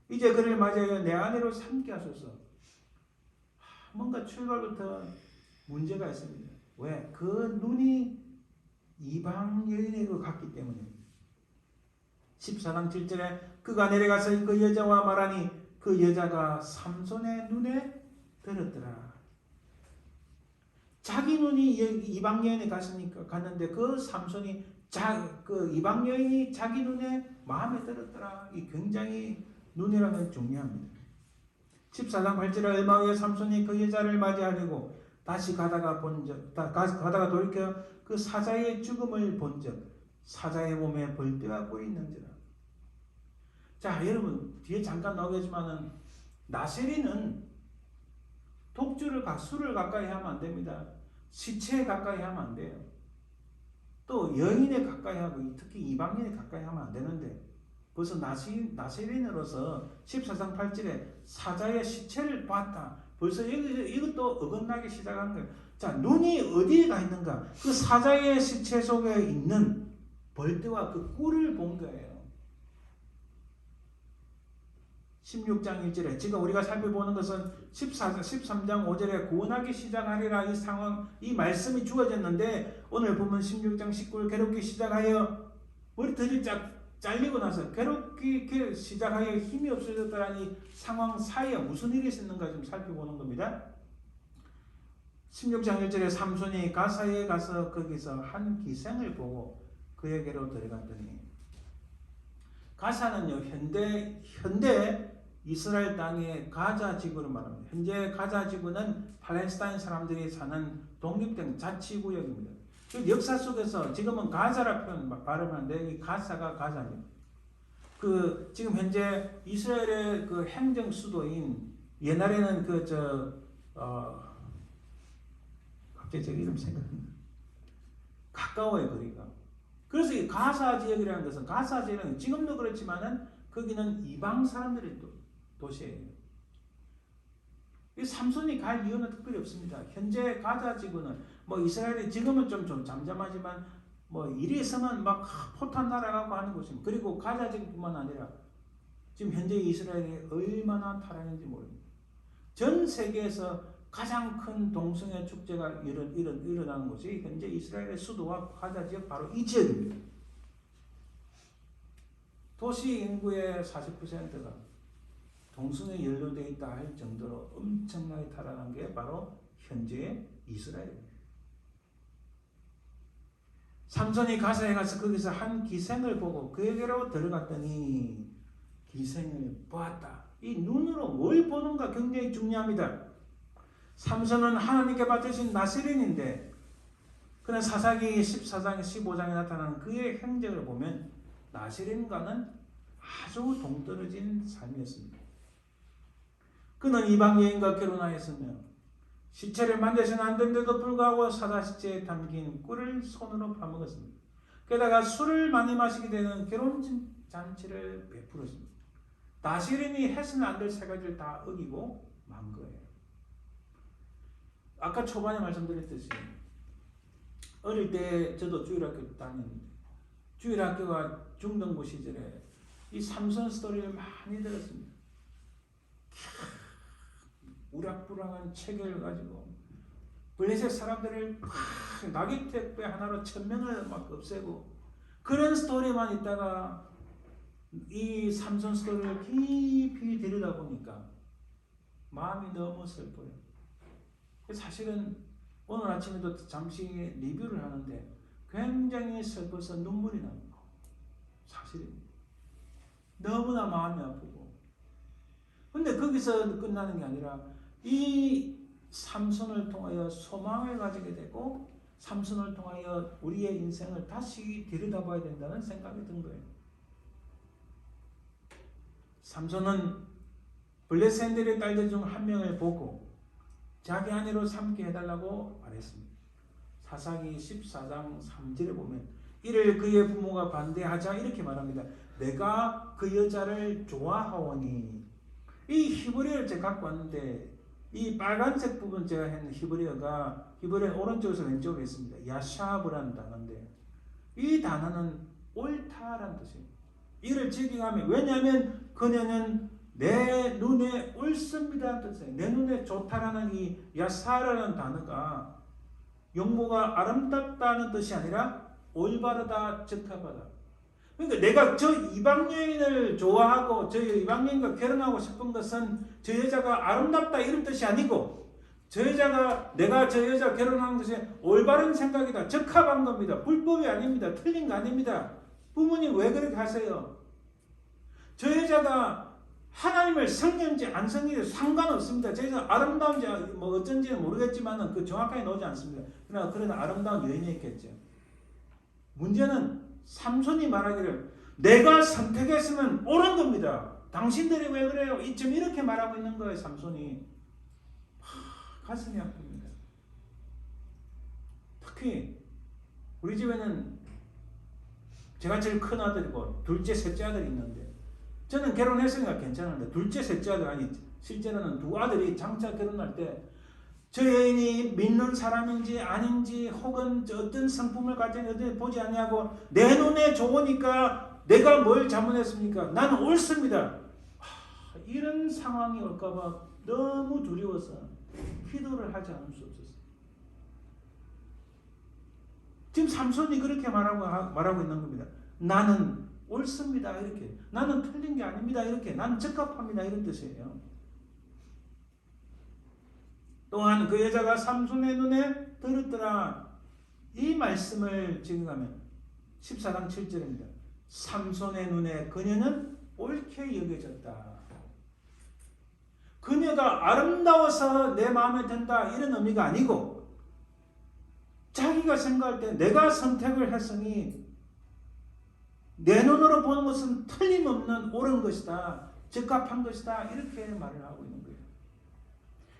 S1: 이제 그를 맞이하여 내 아내로 삼게 하소서. 뭔가 출발부터 문제가 있습니다. 왜? 그 눈이 이방 여인에게 갔기 때문입니다. 14장 7절에 그가 내려가서 그 여자와 말하니 그 여자가 삼손의 눈에 들었더라. 자기 눈이 이방 여인에 갔는데 그 삼손이 그 이방 여인이 자기 눈에 마음에 들었더라. 이 굉장히 눈이라는 게 중요합니다. 14장 8절에 얼마 후에 삼손이 그 여자를 맞이하려고 다시 가다가 돌이켜 그 사자의 죽음을 본즉 사자의 몸에 벌떼가 뿔이 있는지라. 자 여러분 뒤에 잠깐 나오겠지만은 나세리는 술을 가까이 하면 안 됩니다. 시체에 가까이 하면 안 돼요. 또 여인에 가까이 하고 특히 이방인에 가까이 하면 안 되는데 벌써 나세린으로서 14장 8절에 사자의 시체를 봤다. 벌써 이것도 어긋나기 시작한 거예요. 자 눈이 어디에 가 있는가? 그 사자의 시체 속에 있는 벌떼와 그 꿀을 본 거예요. 16장 1절에 지금 우리가 살펴보는 것은 13장 5절에 구원하기 시작하리라 이 상황, 이 말씀이 주어졌는데 오늘 보면 16장 19절 괴롭기 시작하여 머리털이 잘리고 나서 괴롭게 시작하기에 힘이 없어졌다라는 상황 사이에 무슨 일이 있었는가 좀 살펴보는 겁니다. 16장 1절에 삼손이 가사에 가서 거기서 한 기생을 보고 그에게로 들어갔더니, 가사는요 현대 이스라엘 땅의 가자 지구를 말합니다. 현재 가자 지구는 팔레스타인 사람들이 사는 독립된 자치구역입니다. 그 역사 속에서 지금은 가자라 표현 발음하는데 이 가사가 가자죠. 그 지금 현재 이스라엘의 그 행정 수도인, 옛날에는 갑자기 제 이름 생각납니다. 가까워요 거리가. 그래서 이 가사 지역이라는 것은, 가사 지역은 지금도 그렇지만은 거기는 이방 사람들의 도시예요. 이 삼손이 갈 이유는 특별히 없습니다. 현재 가자 지구는 뭐 이스라엘이 지금은 좀 잠잠하지만 뭐 일이 있으면 막 포탄 날아가고 하는 곳입니다. 그리고 가자 지구뿐만 아니라 지금 현재 이스라엘이 얼마나 타락했는지 모릅니다. 전 세계에서 가장 큰 동성애 축제가 일어나는 곳이 현재 이스라엘의 수도와 가자 지역 바로 이 지역입니다. 도시 인구의 40%가 동성애 연루되어 있다 할 정도로 엄청나게 타락한 게 바로 현재의 이스라엘입니다. 삼손이 가사에 가서 거기서 한 기생을 보고 그에게로 들어갔더니 기생을 보았다. 이 눈으로 뭘 보는가 굉장히 중요합니다. 삼손은 하나님께 받으신 나세린인데, 그는 사사기 14장 15장에 나타나는 그의 행적을 보면 나세린과는 아주 동떨어진 삶이었습니다. 그는 이방 여인과 결혼하였으며 시체를 만져서는 안 된데도 불구하고 사자 시체에 담긴 꿀을 손으로 파먹었습니다. 게다가 술을 많이 마시게 되는 결혼 잔치를 베풀었습니다. 나세린이 해서는 안 될 세 가지를 다 어기고 만 거예요. 아까 초반에 말씀드렸듯이 어릴 때 저도 주일학교 다녔는데, 주일학교가 중등부 시절에 이 삼손 스토리를 많이 들었습니다. 우락부락한 체계를 가지고 블레셋 사람들을 낙엽 택배 하나로 1000명을 막 없애고, 그런 스토리만 있다가 이 삼손 스토리를 깊이 들여다보니까 마음이 너무 슬퍼요. 사실은 오늘 아침에도 잠시 리뷰를 하는데 굉장히 슬퍼서 눈물이 납니다. 사실입니다. 너무나 마음이 아프고. 근데 거기서 끝나는 게 아니라 이 삼손을 통하여 소망을 가지게 되고, 삼손을 통하여 우리의 인생을 다시 들여다봐야 된다는 생각이 든 거예요. 삼손은 블레셋들의 딸들 중 한 명을 보고 자기 아내로 삼게 해달라고 말했습니다. 사사기 14장 3절에 보면 이를 그의 부모가 반대하자 이렇게 말합니다. 내가 그 여자를 좋아하오니. 이 히브리어를 제가 갖고 왔는데, 이 빨간색 부분 제가 했는 히브리어가 오른쪽에서 왼쪽으로 있습니다. 야샤브라는 단어인데, 이 단어는 옳다라는 뜻이에요. 이를 적용하면, 왜냐하면 그녀는 내 눈에 옳습니다라는 뜻이에요. 내 눈에 좋다라는 이 야사라는 단어가 용모가 아름답다는 뜻이 아니라 올바르다, 적합하다. 그러니까 내가 저 이방 여인을 좋아하고 저 이방 여인과 결혼하고 싶은 것은 저 여자가 아름답다 이런 뜻이 아니고, 저 여자가 내가 저 여자 결혼하는 것이 올바른 생각이다, 적합한 겁니다. 불법이 아닙니다. 틀린 거 아닙니다. 부모님 왜 그렇게 하세요? 저 여자가 하나님을 섬기는지 안 섬기는지 상관없습니다. 저 여자 아름다운지 뭐 어쩐지는 모르겠지만 그 정확하게 나오지 않습니다. 그러나 아름다운 여인이었겠죠. 문제는 삼손이 말하기를 내가 선택했으면 옳은 겁니다. 당신들이 왜 그래요? 지금 이렇게 말하고 있는 거예요. 삼손이. 가슴이 아픕니다. 특히 우리 집에는 제가 제일 큰 아들이고 둘째 셋째 아들이 있는데, 저는 결혼했으니까 괜찮은데 둘째 셋째 아들, 아니 실제로는 두 아들이 장차 결혼할 때 저 여인이 믿는 사람인지 아닌지 혹은 어떤 성품을 가지는지 보지 않냐고, 내 눈에 좋으니까 내가 뭘 잘못했습니까? 나는 옳습니다. 이런 상황이 올까봐 너무 두려워서 기도를 하지 않을 수 없었어요. 지금 삼손이 그렇게 말하고 있는 겁니다. 나는 옳습니다 이렇게, 나는 틀린 게 아닙니다 이렇게, 나는 적합합니다 이런 뜻이에요. 또한 그 여자가 삼손의 눈에 들었더라. 이 말씀을 증거하면 14장 7절입니다. 삼손의 눈에 그녀는 옳게 여겨졌다. 그녀가 아름다워서 내 마음에 든다 이런 의미가 아니고, 자기가 생각할 때 내가 선택을 했으니 내 눈으로 보는 것은 틀림없는 옳은 것이다, 적합한 것이다 이렇게 말을 하고 있는 거예요.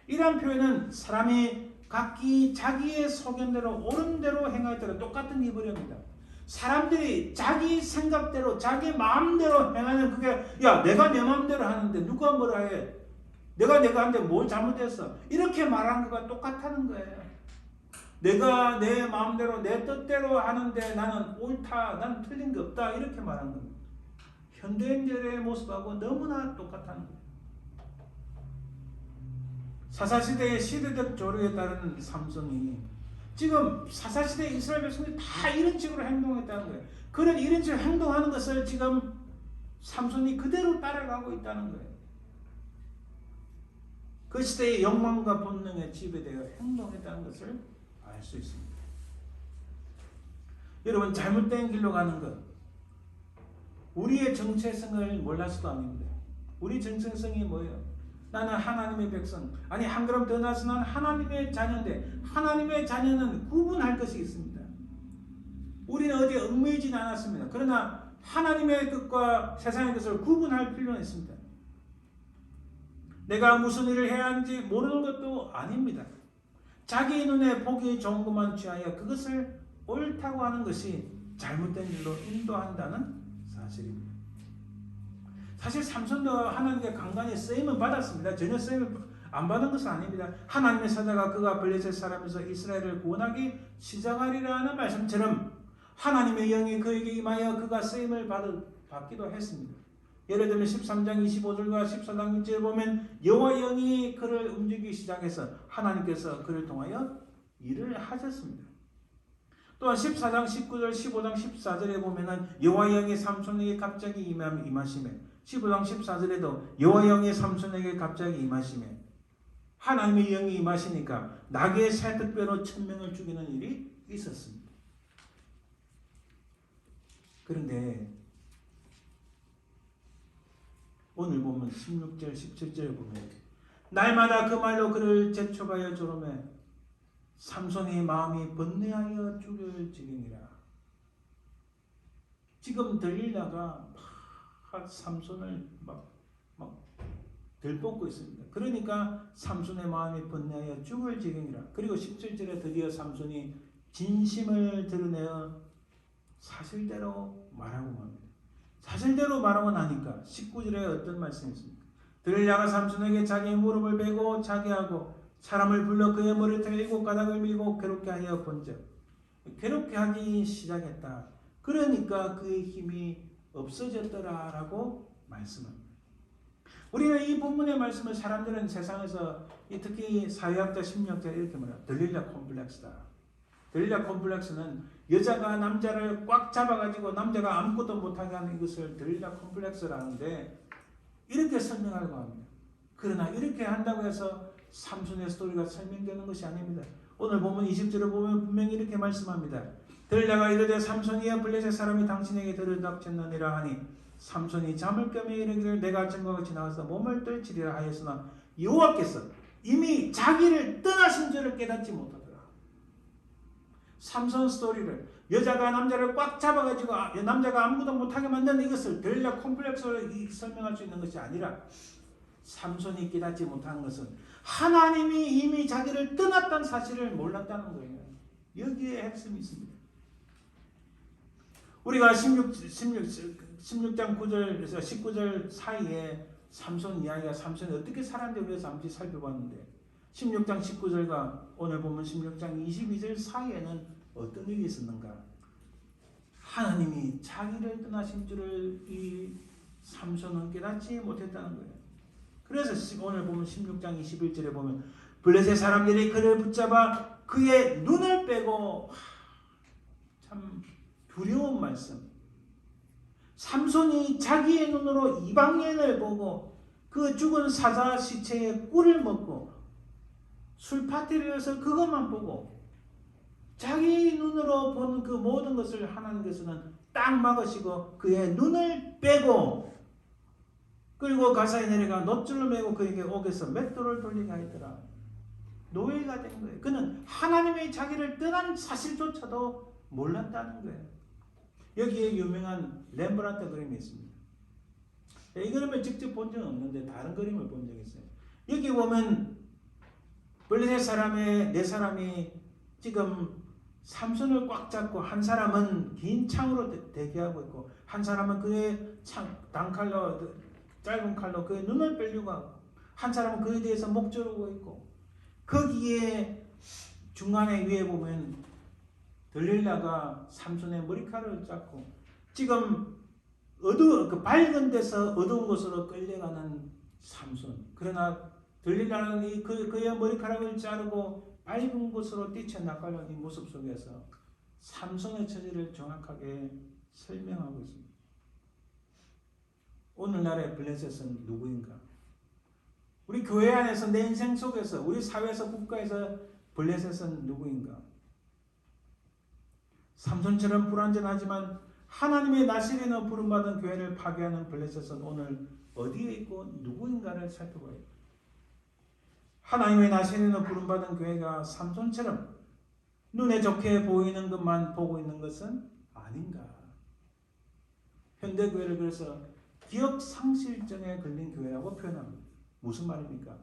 S1: 이러한 표현은 사람이 각기 자기의 소견대로 옳은 대로 행할 때랑 똑같은 이버립니다. 사람들이 자기 생각대로 자기 마음대로 행하는, 그게 야 내가 내 마음대로 하는데 누가 뭐라 해, 내가 하는데 뭘 잘못했어 이렇게 말하는 것과 똑같다는 거예요. 내가 내 마음대로 내 뜻대로 하는데 나는 옳다, 나는 틀린 게 없다 이렇게 말하는 겁니다. 현대인들의 모습하고 너무나 똑같다는 거예요. 사사시대의 시대적 조류에 따른 삼손이 지금 사사시대 이스라엘 백성들이 다 이런 식으로 행동했다는 거예요. 그런 이런 식으로 행동하는 것을 지금 삼손이 그대로 따라가고 있다는 거예요. 그 시대의 욕망과 본능에 지배되어 행동했다는 것을 알 수 있습니다. 여러분, 잘못된 길로 가는 것, 우리의 정체성을 몰라서도 아닙니다. 우리 정체성이 뭐예요? 나는 하나님의 백성, 아니 한 걸음 더 나아서 나는 하나님의 자녀인데, 하나님의 자녀는 구분할 것이 있습니다. 우리는 어디에 얽매이진 않았습니다. 그러나 하나님의 뜻과 세상의 뜻을 구분할 필요는 있습니다. 내가 무슨 일을 해야 하는지 모르는 것도 아닙니다. 자기 눈에 보기 좋은 것만 취하여 그것을 옳다고 하는 것이 잘못된 일로 인도한다는 사실입니다. 사실 삼손도 하나님께 간간히 쓰임은 받았습니다. 전혀 쓰임을 안 받은 것은 아닙니다. 하나님의 사자가 그가 블레셋 사람에서 이스라엘을 구원하기 시작하리라는 말씀처럼 하나님의 영이 그에게 임하여 그가 쓰임을 받기도 했습니다. 예를 들면 13장 25절과 14장 6절에 보면 여호와 영이 그를 움직이기 시작해서 하나님께서 그를 통하여 일을 하셨습니다. 또한 14장 19절, 15장 14절에 보면은 여호와 영이 삼손에게 갑자기 임하시며, 15장 14절에도 여호와 영이 삼손에게 갑자기 임하시며, 하나님의 영이 임하시니까 나귀의 새특별로 1000명을 죽이는 일이 있었습니다. 그런데 오늘 보면 16절 17절에 보면 날마다 그 말로 그를 재촉하여 조르매 삼손의 마음이 번뇌하여 죽을 지경이라. 지금 들릴라가 막 삼손을 막 들볶고 있습니다. 그러니까 삼손의 마음이 번뇌하여 죽을 지경이라. 그리고 17절에 드디어 삼손이 진심을 드러내어 사실대로 말하고 맙니다. 사실대로 말하고 나니까 19절에 어떤 말씀이 있습니까? 들릴라가 삼손에게 자기의 무릎을 베고 자기하고 사람을 불러 그의 머리털 7가닥을 밀고 괴롭게 하여 본즉, 괴롭게 하기 시작했다. 그러니까 그의 힘이 없어졌더라라고 말씀합니다. 우리는 이 본문의 말씀을 사람들은 세상에서 특히 사회학자, 심리학자 이렇게 말해요. 들릴라 콤플렉스다. 들릴라 콤플렉스는 여자가 남자를 꽉 잡아가지고 남자가 아무것도 못하게 하는 이것을 들릴라 콤플렉스라는데, 이렇게 설명하려고 합니다. 그러나 이렇게 한다고 해서 삼손의 스토리가 설명되는 것이 아닙니다. 오늘 보면 20절에 보면 분명히 이렇게 말씀합니다. 들릴라가 이르되 삼손이여 블레셋 사람이 당신에게 들이닥쳤느니라 하니 삼손이 잠을 깨며 이르기를 내가 아침과 같이 나와서 몸을 떨치리라 하였으나 여호와께서 이미 자기를 떠나신 줄을 깨닫지 못하더라. 삼손 스토리를 여자가 남자를 꽉 잡아가지고 남자가 아무것도 못하게 만드는 이것을 들릴라 콤플렉스로 설명할 수 있는 것이 아니라, 삼손이 깨닫지 못하는 것은 하나님이 이미 자기를 떠났다는 사실을 몰랐다는 거예요. 여기에 핵심이 있습니다. 우리가 16장 9절에서 19절 사이에 삼손 이야기가 삼손이 어떻게 살았는지 우리가 잠시 살펴봤는데, 16장 19절과 오늘 보면 16장 22절 사이에는 어떤 일이 있었는가? 하나님이 자기를 떠나신 줄을 이 삼손은 깨닫지 못했다는 거예요. 그래서 오늘 보면 16장 21절에 보면 블레셋 사람들이 그를 붙잡아 그의 눈을 빼고, 참 두려운 말씀. 삼손이 자기의 눈으로 이방 여인을 보고 그 죽은 사자 시체의 꿀을 먹고 술 파티를 해서 그것만 보고 자기 눈으로 본 그 모든 것을 하나님께서는 딱 막으시고 그의 눈을 빼고 그리고 가사에 내려가 놋줄을 메고 그에게 옥에서 맷돌을 돌리게 하였더라. 노예가 된 거예요. 그는 하나님의 자기를 떠난 사실조차도 몰랐다는 거예요. 여기에 유명한 렘브란트 그림이 있습니다. 이 그림을 직접 본 적은 없는데 다른 그림을 본 적이 있어요. 여기 보면 블레셋 사람의 네 사람이 지금 삼손을 꽉 잡고 한 사람은 긴 창으로 대기하고 있고 한 사람은 그의 단칼로 짧은 칼로 그의 눈을 빼려고 하고 한 사람은 그에 대해서 목 조르고 있고 거기에 중간에 위에 보면 들릴라가 삼손의 머리카락을 잡고 지금 그 밝은 데서 어두운 곳으로 끌려가는 삼손. 그러나 들릴라는 그의 머리카락을 자르고 밝은 곳으로 뛰쳐나가는 이 모습 속에서 삼손의 처지를 정확하게 설명하고 있습니다. 오늘날의 블레셋은 누구인가? 우리 교회 안에서 내 인생 속에서 우리 사회에서 국가에서 블레셋은 누구인가? 삼손처럼 불완전하지만 하나님의 나시리는 부름받은 교회를 파괴하는 블레셋은 오늘 어디에 있고 누구인가를 살펴봐야 합니다. 하나님의 나시리는 부름받은 교회가 삼손처럼 눈에 좋게 보이는 것만 보고 있는 것은 아닌가? 현대교회를 그래서 기억상실증에 걸린 교회라고 표현합니다. 무슨 말입니까?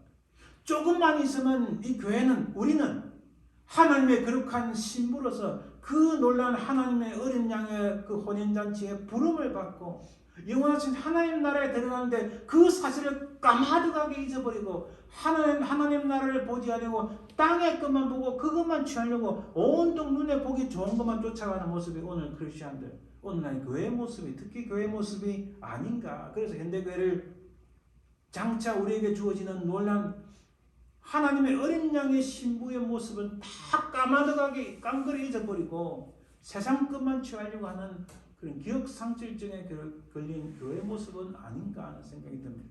S1: 조금만 있으면 이 교회는 우리는 하나님의 거룩한 신부로서 그 놀라운 하나님의 어린 양의 그 혼인잔치에 부름을 받고 영원하신 하나님 나라에 들어가는데 그 사실을 까마득하게 잊어버리고 하나님 나라를 보지 않고 땅의 것만 보고 그것만 취하려고 온통 눈에 보기 좋은 것만 쫓아가는 모습이 오늘 크리스천들 오늘날 교회의 모습이 특히 교회의 모습이 아닌가. 그래서 현대교회를 장차 우리에게 주어지는 놀란 하나님의 어린 양의 신부의 모습은 다 까마득하게 깡그리 잊어버리고 세상 것만 취하려고 하는 그런 기억상실증에 걸린 교회의 모습은 아닌가 하는 생각이 듭니다.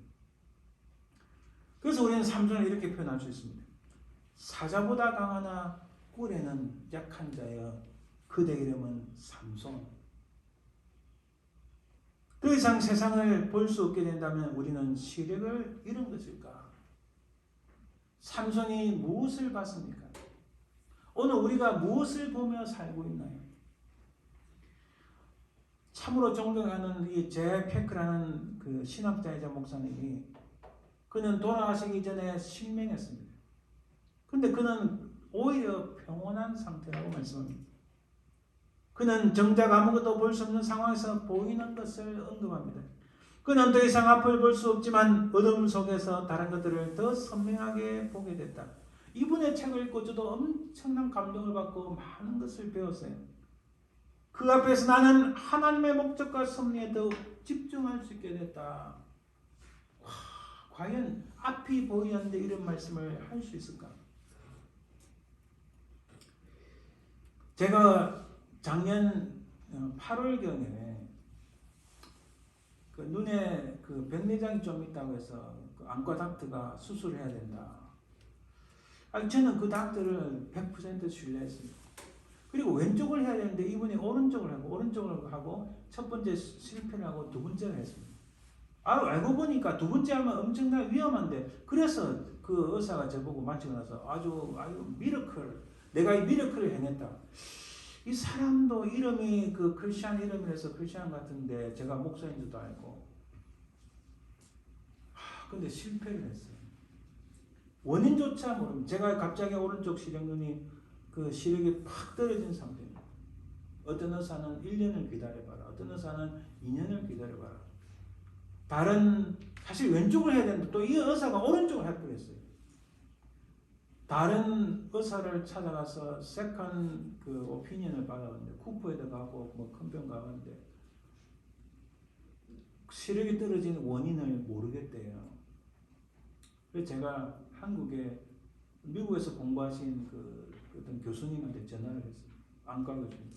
S1: 그래서 우리는 삼손을 이렇게 표현할 수 있습니다. 사자보다 강하나 꿀에는 약한 자여 그대 이름은 삼손. 더 이상 세상을 볼 수 없게 된다면 우리는 시력을 잃은 것일까? 삼손이 무엇을 봤습니까? 오늘 우리가 무엇을 보며 살고 있나요? 참으로 존경하는 이 제 페크라는 그 신학자이자 목사님이 그는 돌아가시기 전에 실명했습니다. 근데 그는 오히려 평온한 상태라고 말씀합니다. 그는 정작 아무것도 볼 수 없는 상황에서 보이는 것을 언급합니다. 그는 더 이상 앞을 볼 수 없지만 어둠 속에서 다른 것들을 더 선명하게 보게 됐다. 이분의 책을 읽고 저도 엄청난 감동을 받고 많은 것을 배웠어요. 그 앞에서 나는 하나님의 목적과 섭리에 더욱 집중할 수 있게 됐다. 과연 앞이 보이는데 이런 말씀을 할 수 있을까? 제가 작년 8월경에 그 눈에 그 백내장이 좀 있다고 해서 그 안과 닥터가 수술을 해야 된다. 저는 그 닥터를 100% 신뢰했습니다. 그리고 왼쪽을 해야 되는데 이분이 오른쪽을 하고 첫 번째 실패를 하고 두 번째를 했습니다. 알고 보니까 두 번째 하면 엄청나게 위험한데 그래서 그 의사가 저보고 마치고 나서 아주 미러클 내가 이 미러클을 행했다. 이 사람도 이름이 그 크리스찬 이름이라서 크리스찬 같은데 제가 목사인 줄도 알고 근데 실패를 했어요. 원인조차 모릅니다. 제가 갑자기 오른쪽 시력눈이 그 시력이 팍 떨어진 상태입니다. 어떤 의사는 1년을 기다려봐라. 어떤 의사는 2년을 기다려봐라. 사실 왼쪽을 해야 되는데 또 이 의사가 오른쪽을 할 뻔했어요. 다른 의사를 찾아가서 세컨 그 오피니언을 받았는데 쿠퍼에도 가고 뭐 큰 병 가봤는데 시력이 떨어진 원인을 모르겠대요. 그래서 제가 미국에서 공부하신 그 어떤 교수님한테 전화를 했어요. 안과 교수님.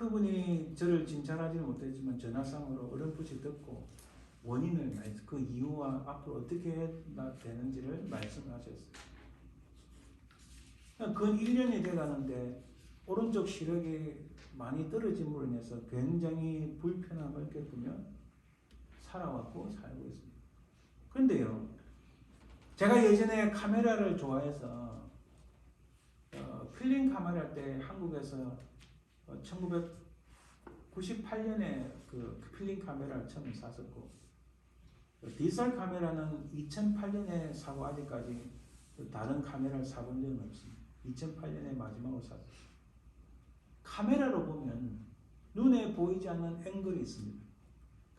S1: 그분이 저를 진찰하지는 못했지만 전화상으로 어렴풋이 듣고 원인을 그 이유와 앞으로 어떻게 해야 되는지를 말씀하셨어요. 근 1년이 돼가는데 오른쪽 시력이 많이 떨어짐으로 인해서 굉장히 불편함을 겪으며 살아왔고 살고 있습니다. 그런데요, 제가 예전에 카메라를 좋아해서 필름 카메라 할 때 한국에서 1998년에 그 필름 카메라를 처음 샀었고, 디지털 카메라는 2008년에 사고 아직까지 다른 카메라를 사본 적은 없습니다. 2008년에 마지막으로 샀어요. 카메라로 보면 눈에 보이지 않는 앵글이 있습니다.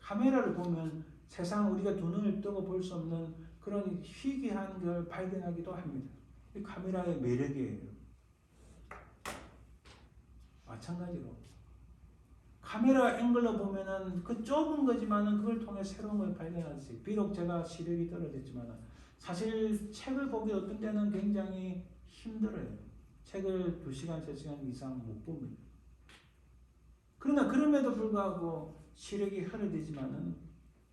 S1: 카메라를 보면 세상 우리가 두 눈을 뜨고 볼 수 없는 그런 희귀한 걸 발견하기도 합니다. 이 카메라의 매력이에요. 마찬가지로 카메라 앵글로 보면은 그 좁은 거지만은 그걸 통해 새로운 걸 발견할 수 있어요. 비록 제가 시력이 떨어졌지만 사실 책을 보기 어떤 때는 굉장히 힘들어요. 책을 2시간, 3시간 이상 못 봅니다. 그러나 그럼에도 불구하고 시력이 흐려지지만은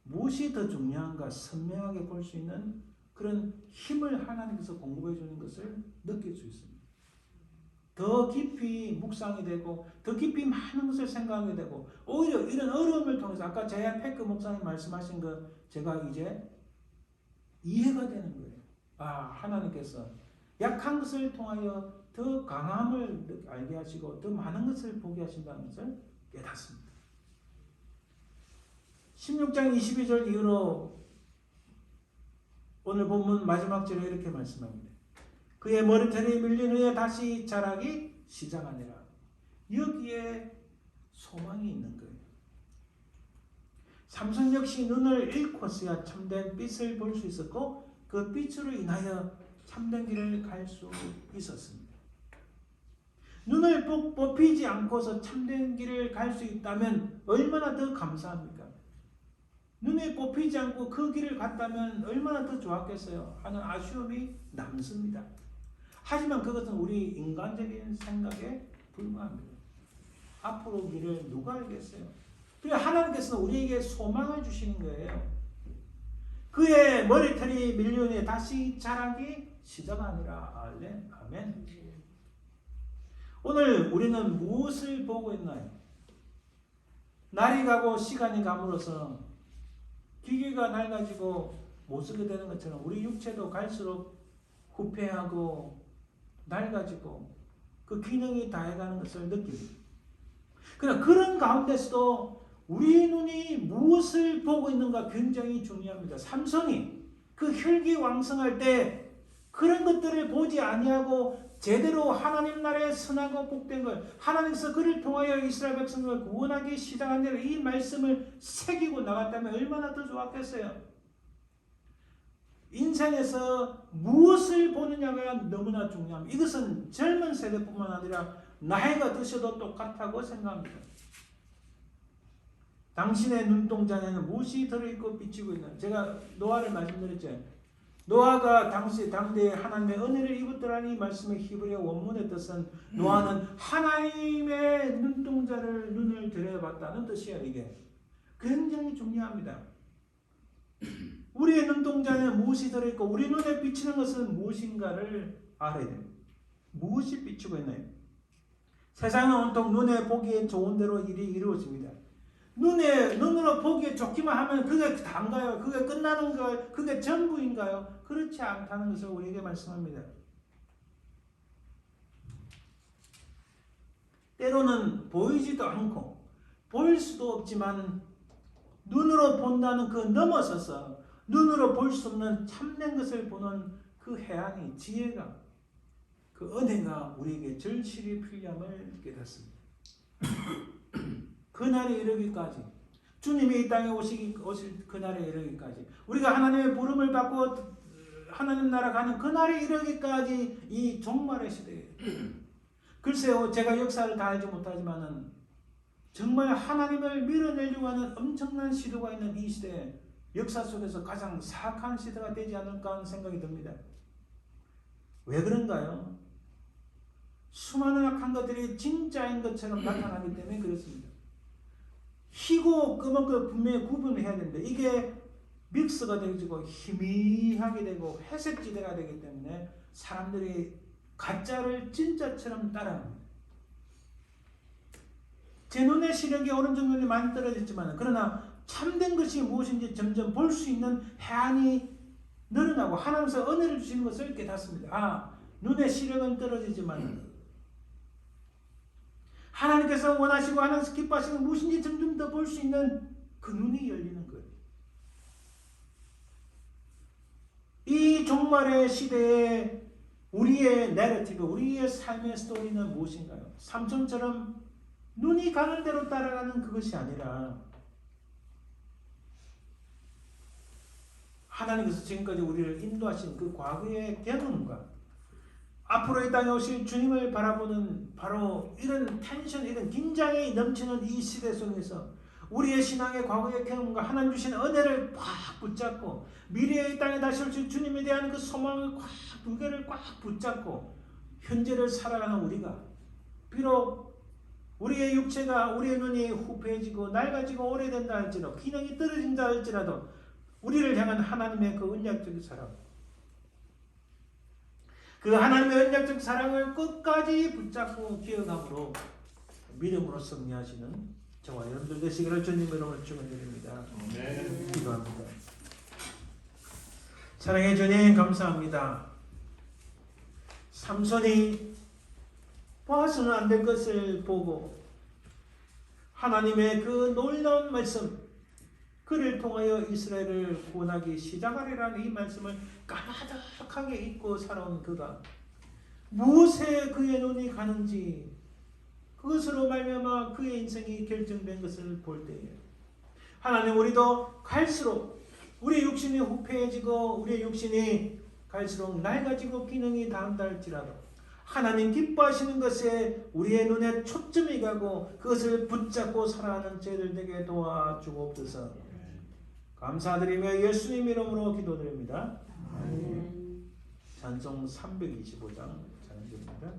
S1: 무엇이 더 중요한가 선명하게 볼 수 있는 그런 힘을 하나님께서 공급해 주는 것을 느낄 수 있습니다. 더 깊이 묵상이 되고 더 깊이 많은 것을 생각하게 되고 오히려 이런 어려움을 통해서 아까 제야 패크 목사님 말씀하신 거 제가 이제 이해가 되는 거예요. 아, 하나님께서 약한 것을 통하여 더 강함을 알게 하시고 더 많은 것을 보게 하신다는 것을 깨닫습니다. 16장 22절 이후로 오늘 본문 마지막 절에 이렇게 말씀합니다. 그의 머리털이 밀린 후에 다시 자라기 시작하니라. 여기에 소망이 있는 거예요. 삼손 역시 눈을 잃고서야 참된 빛을 볼 수 있었고 그 빛으로 인하여 참된 길을 갈 수 있었습니다. 눈을 뽑히지 않고서 참된 길을 갈 수 있다면 얼마나 더 감사합니까? 눈에 뽑히지 않고 그 길을 갔다면 얼마나 더 좋았겠어요 하는 아쉬움이 남습니다. 하지만 그것은 우리 인간적인 생각에 불과합니다. 앞으로 길을 누가 알겠어요? 그러니까 하나님께서는 우리에게 소망을 주시는 거예요. 그의 머리털이 밀려내 다시 자라기 시작하니라. 아멘. 오늘 우리는 무엇을 보고 있나요? 날이 가고 시간이 감으로써 기계가 낡아지고 못 쓰게 되는 것처럼 우리 육체도 갈수록 후퇴하고 낡아지고 그 기능이 다해가는 것을 느낍니다. 그러나 그런 가운데서도 우리 눈이 무엇을 보고 있는가 굉장히 중요합니다. 삼손이 그 혈기왕성할 때 그런 것들을 보지 아니하고 제대로 하나님 나라에 선하고 복된 것, 하나님께서 그를 통하여 이스라엘 백성을 구원하기 시작한 대로 이 말씀을 새기고 나갔다면 얼마나 더 좋았겠어요. 인생에서 무엇을 보느냐가 너무나 중요합니다. 이것은 젊은 세대뿐만 아니라 나이가 드셔도 똑같다고 생각합니다. 당신의 눈동자에는 무엇이 들어있고 비치고 있나? 제가 노아를 말씀드렸죠. 노아가 당대에 하나님의 은혜를 입었더라니 말씀의 히브리어 원문의 뜻은 노아는 하나님의 눈을 들여봤다는 뜻이야. 이게 굉장히 중요합니다. 우리의 눈동자에 무엇이 들어있고 우리 눈에 비치는 것은 무엇인가를 알아야 됩니다. 무엇이 비추고 있나요? 세상은 온통 눈에 보기에 좋은 대로 일이 이루어집니다. 눈으로 보기에 좋기만 하면 그게 다인가요? 그게 끝나는 거예요? 그게 전부인가요? 그렇지 않다는 것을 우리에게 말씀합니다. 때로는 보이지도 않고 보일 수도 없지만 눈으로 본다는 그 넘어서서 눈으로 볼 수 없는 참된 것을 보는 그 해안이 지혜가 그 은혜가 우리에게 절실히 필요함을 깨닫습니다. 그날에 이르기까지 주님이 이 땅에 오실 그날에 이르기까지 우리가 하나님의 부름을 받고 하나님 나라 가는 그날에 이르기까지 이 종말의 시대에 글쎄요 제가 역사를 다 알지 못하지만은 정말 하나님을 밀어내려고 하는 엄청난 시도가 있는 이 시대에 역사 속에서 가장 사악한 시대가 되지 않을까 하는 생각이 듭니다. 왜 그런가요? 수많은 악한 것들이 진짜인 것처럼 나타나기 때문에 그렇습니다. 희고 끔은 그 분명히 구분을 해야 되는데 이게 믹스가 되고 희미하게 되고 회색지대가 되기 때문에 사람들이 가짜를 진짜처럼 따라합니다. 제 눈의 시력이 오른쪽 눈이 많이 떨어졌지만 그러나 참된 것이 무엇인지 점점 볼 수 있는 해안이 늘어나고 하나님께서 은혜를 주시는 것을 깨닫습니다. 눈의 시력은 떨어지지만 하나님께서 원하시고 하나님께서 기뻐하시는 무엇인지 점점 더 볼 수 있는 그 눈이 열리는 거예요. 이 종말의 시대에 우리의 내러티브, 우리의 삶의 스토리는 무엇인가요? 삼손처럼 눈이 가는 대로 따라가는 그것이 아니라 하나님께서 지금까지 우리를 인도하신 그 과거의 경험과 앞으로 이 땅에 오실 주님을 바라보는 바로 이런 텐션, 이런 긴장이 넘치는 이 시대 속에서 우리의 신앙의 과거의 경험과 하나님 주신 은혜를 꽉 붙잡고 미래의 땅에 다시 오실 주님에 대한 그 소망을 두 개를 꽉 붙잡고 현재를 살아가는 우리가 비록 우리의 육체가 우리의 눈이 후패해지고 낡아지고 오래된다 할지라도 기능이 떨어진다 할지라도 우리를 향한 하나님의 그 은약적인 사랑 그 하나님의 은약적 사랑을 끝까지 붙잡고 기억함으로 믿음으로 승리하시는 저와 여러분들 되시기를 주님 이름으로 축원드립니다. 기도합니다. 사랑의 주님 감사합니다. 삼손이 봐서는 안 될 것을 보고 하나님의 그 놀라운 말씀 그를 통하여 이스라엘을 구원하기 시작하리라는 이 말씀을 까마득하게 잊고 살아온 그가 무엇에 그의 눈이 가는지 그것으로 말미암아 그의 인생이 결정된 것을 볼 때에 하나님 우리도 갈수록 우리의 육신이 후패해지고 우리의 육신이 갈수록 낡아지고 기능이 다한다 할지라도 하나님 기뻐하시는 것에 우리의 눈에 초점이 가고 그것을 붙잡고 살아가는 저희들 되게 도와주옵소서. 감사드리며 예수님 이름으로 기도드립니다. 찬송 325장 찬양드립니다.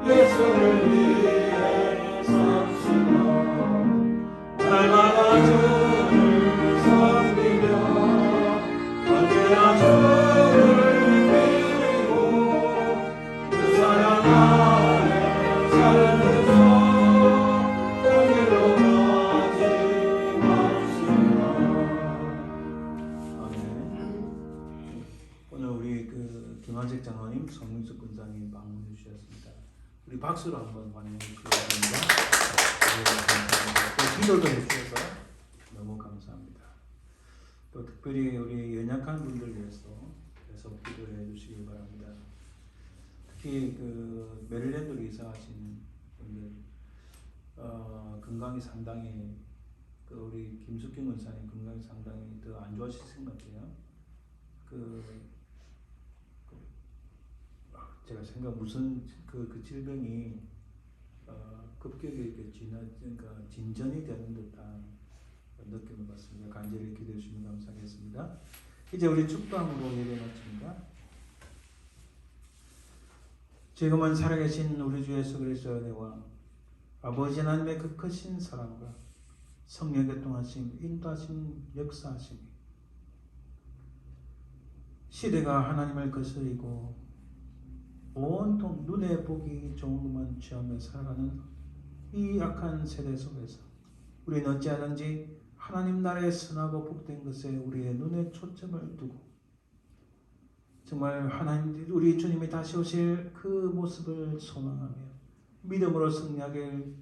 S2: 예수를 위해
S1: 우리 박수로 한번 환영해 주시기 바랍니다. 또 기도도 해주셔서 너무 감사합니다. 또 특별히 우리 연약한 분들 위해서 계속 기도해 주시기 바랍니다. 특히 그 메릴랜드로 이사하신 분들 건강이 상당히 우리 김숙경 원사님 건강이 상당히 더 안 좋아지신 것 같아요. 제가 생각 무슨 그 질병이 급격히 이렇게 그러니까 진전이 되는 듯한 느낌을 받습니다. 간절히 기도해 주시면 감사하겠습니다. 이제 우리 축도함으로 예배 마칩니다. 지금은 살아계신 우리 주 예수 그리스도의 은혜와 아버지 하나님의 그 크신 사랑과 성령의 통하심, 인도하심, 역사하심, 시대가 하나님을 거스리고 온통 눈에 보기 좋은 것만 취하며 살아가는 이 악한 세대 속에서 우리는 어찌하든지 하나님 나라의 선하고 복된 것에 우리의 눈에 초점을 두고 정말 하나님 우리 주님이 다시 오실 그 모습을 소망하며 믿음으로 승리하길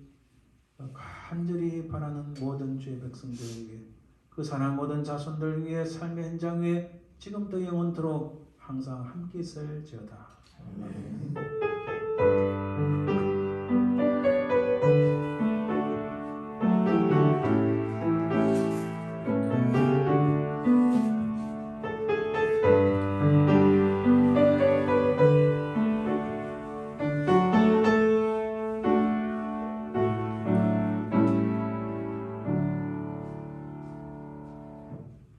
S1: 간절히 바라는 모든 주의 백성들을 위해 그 사랑 모든 자손들 위해 삶의 현장 위에 지금부터 영원토록 항상 함께 있을지어다. 아멘.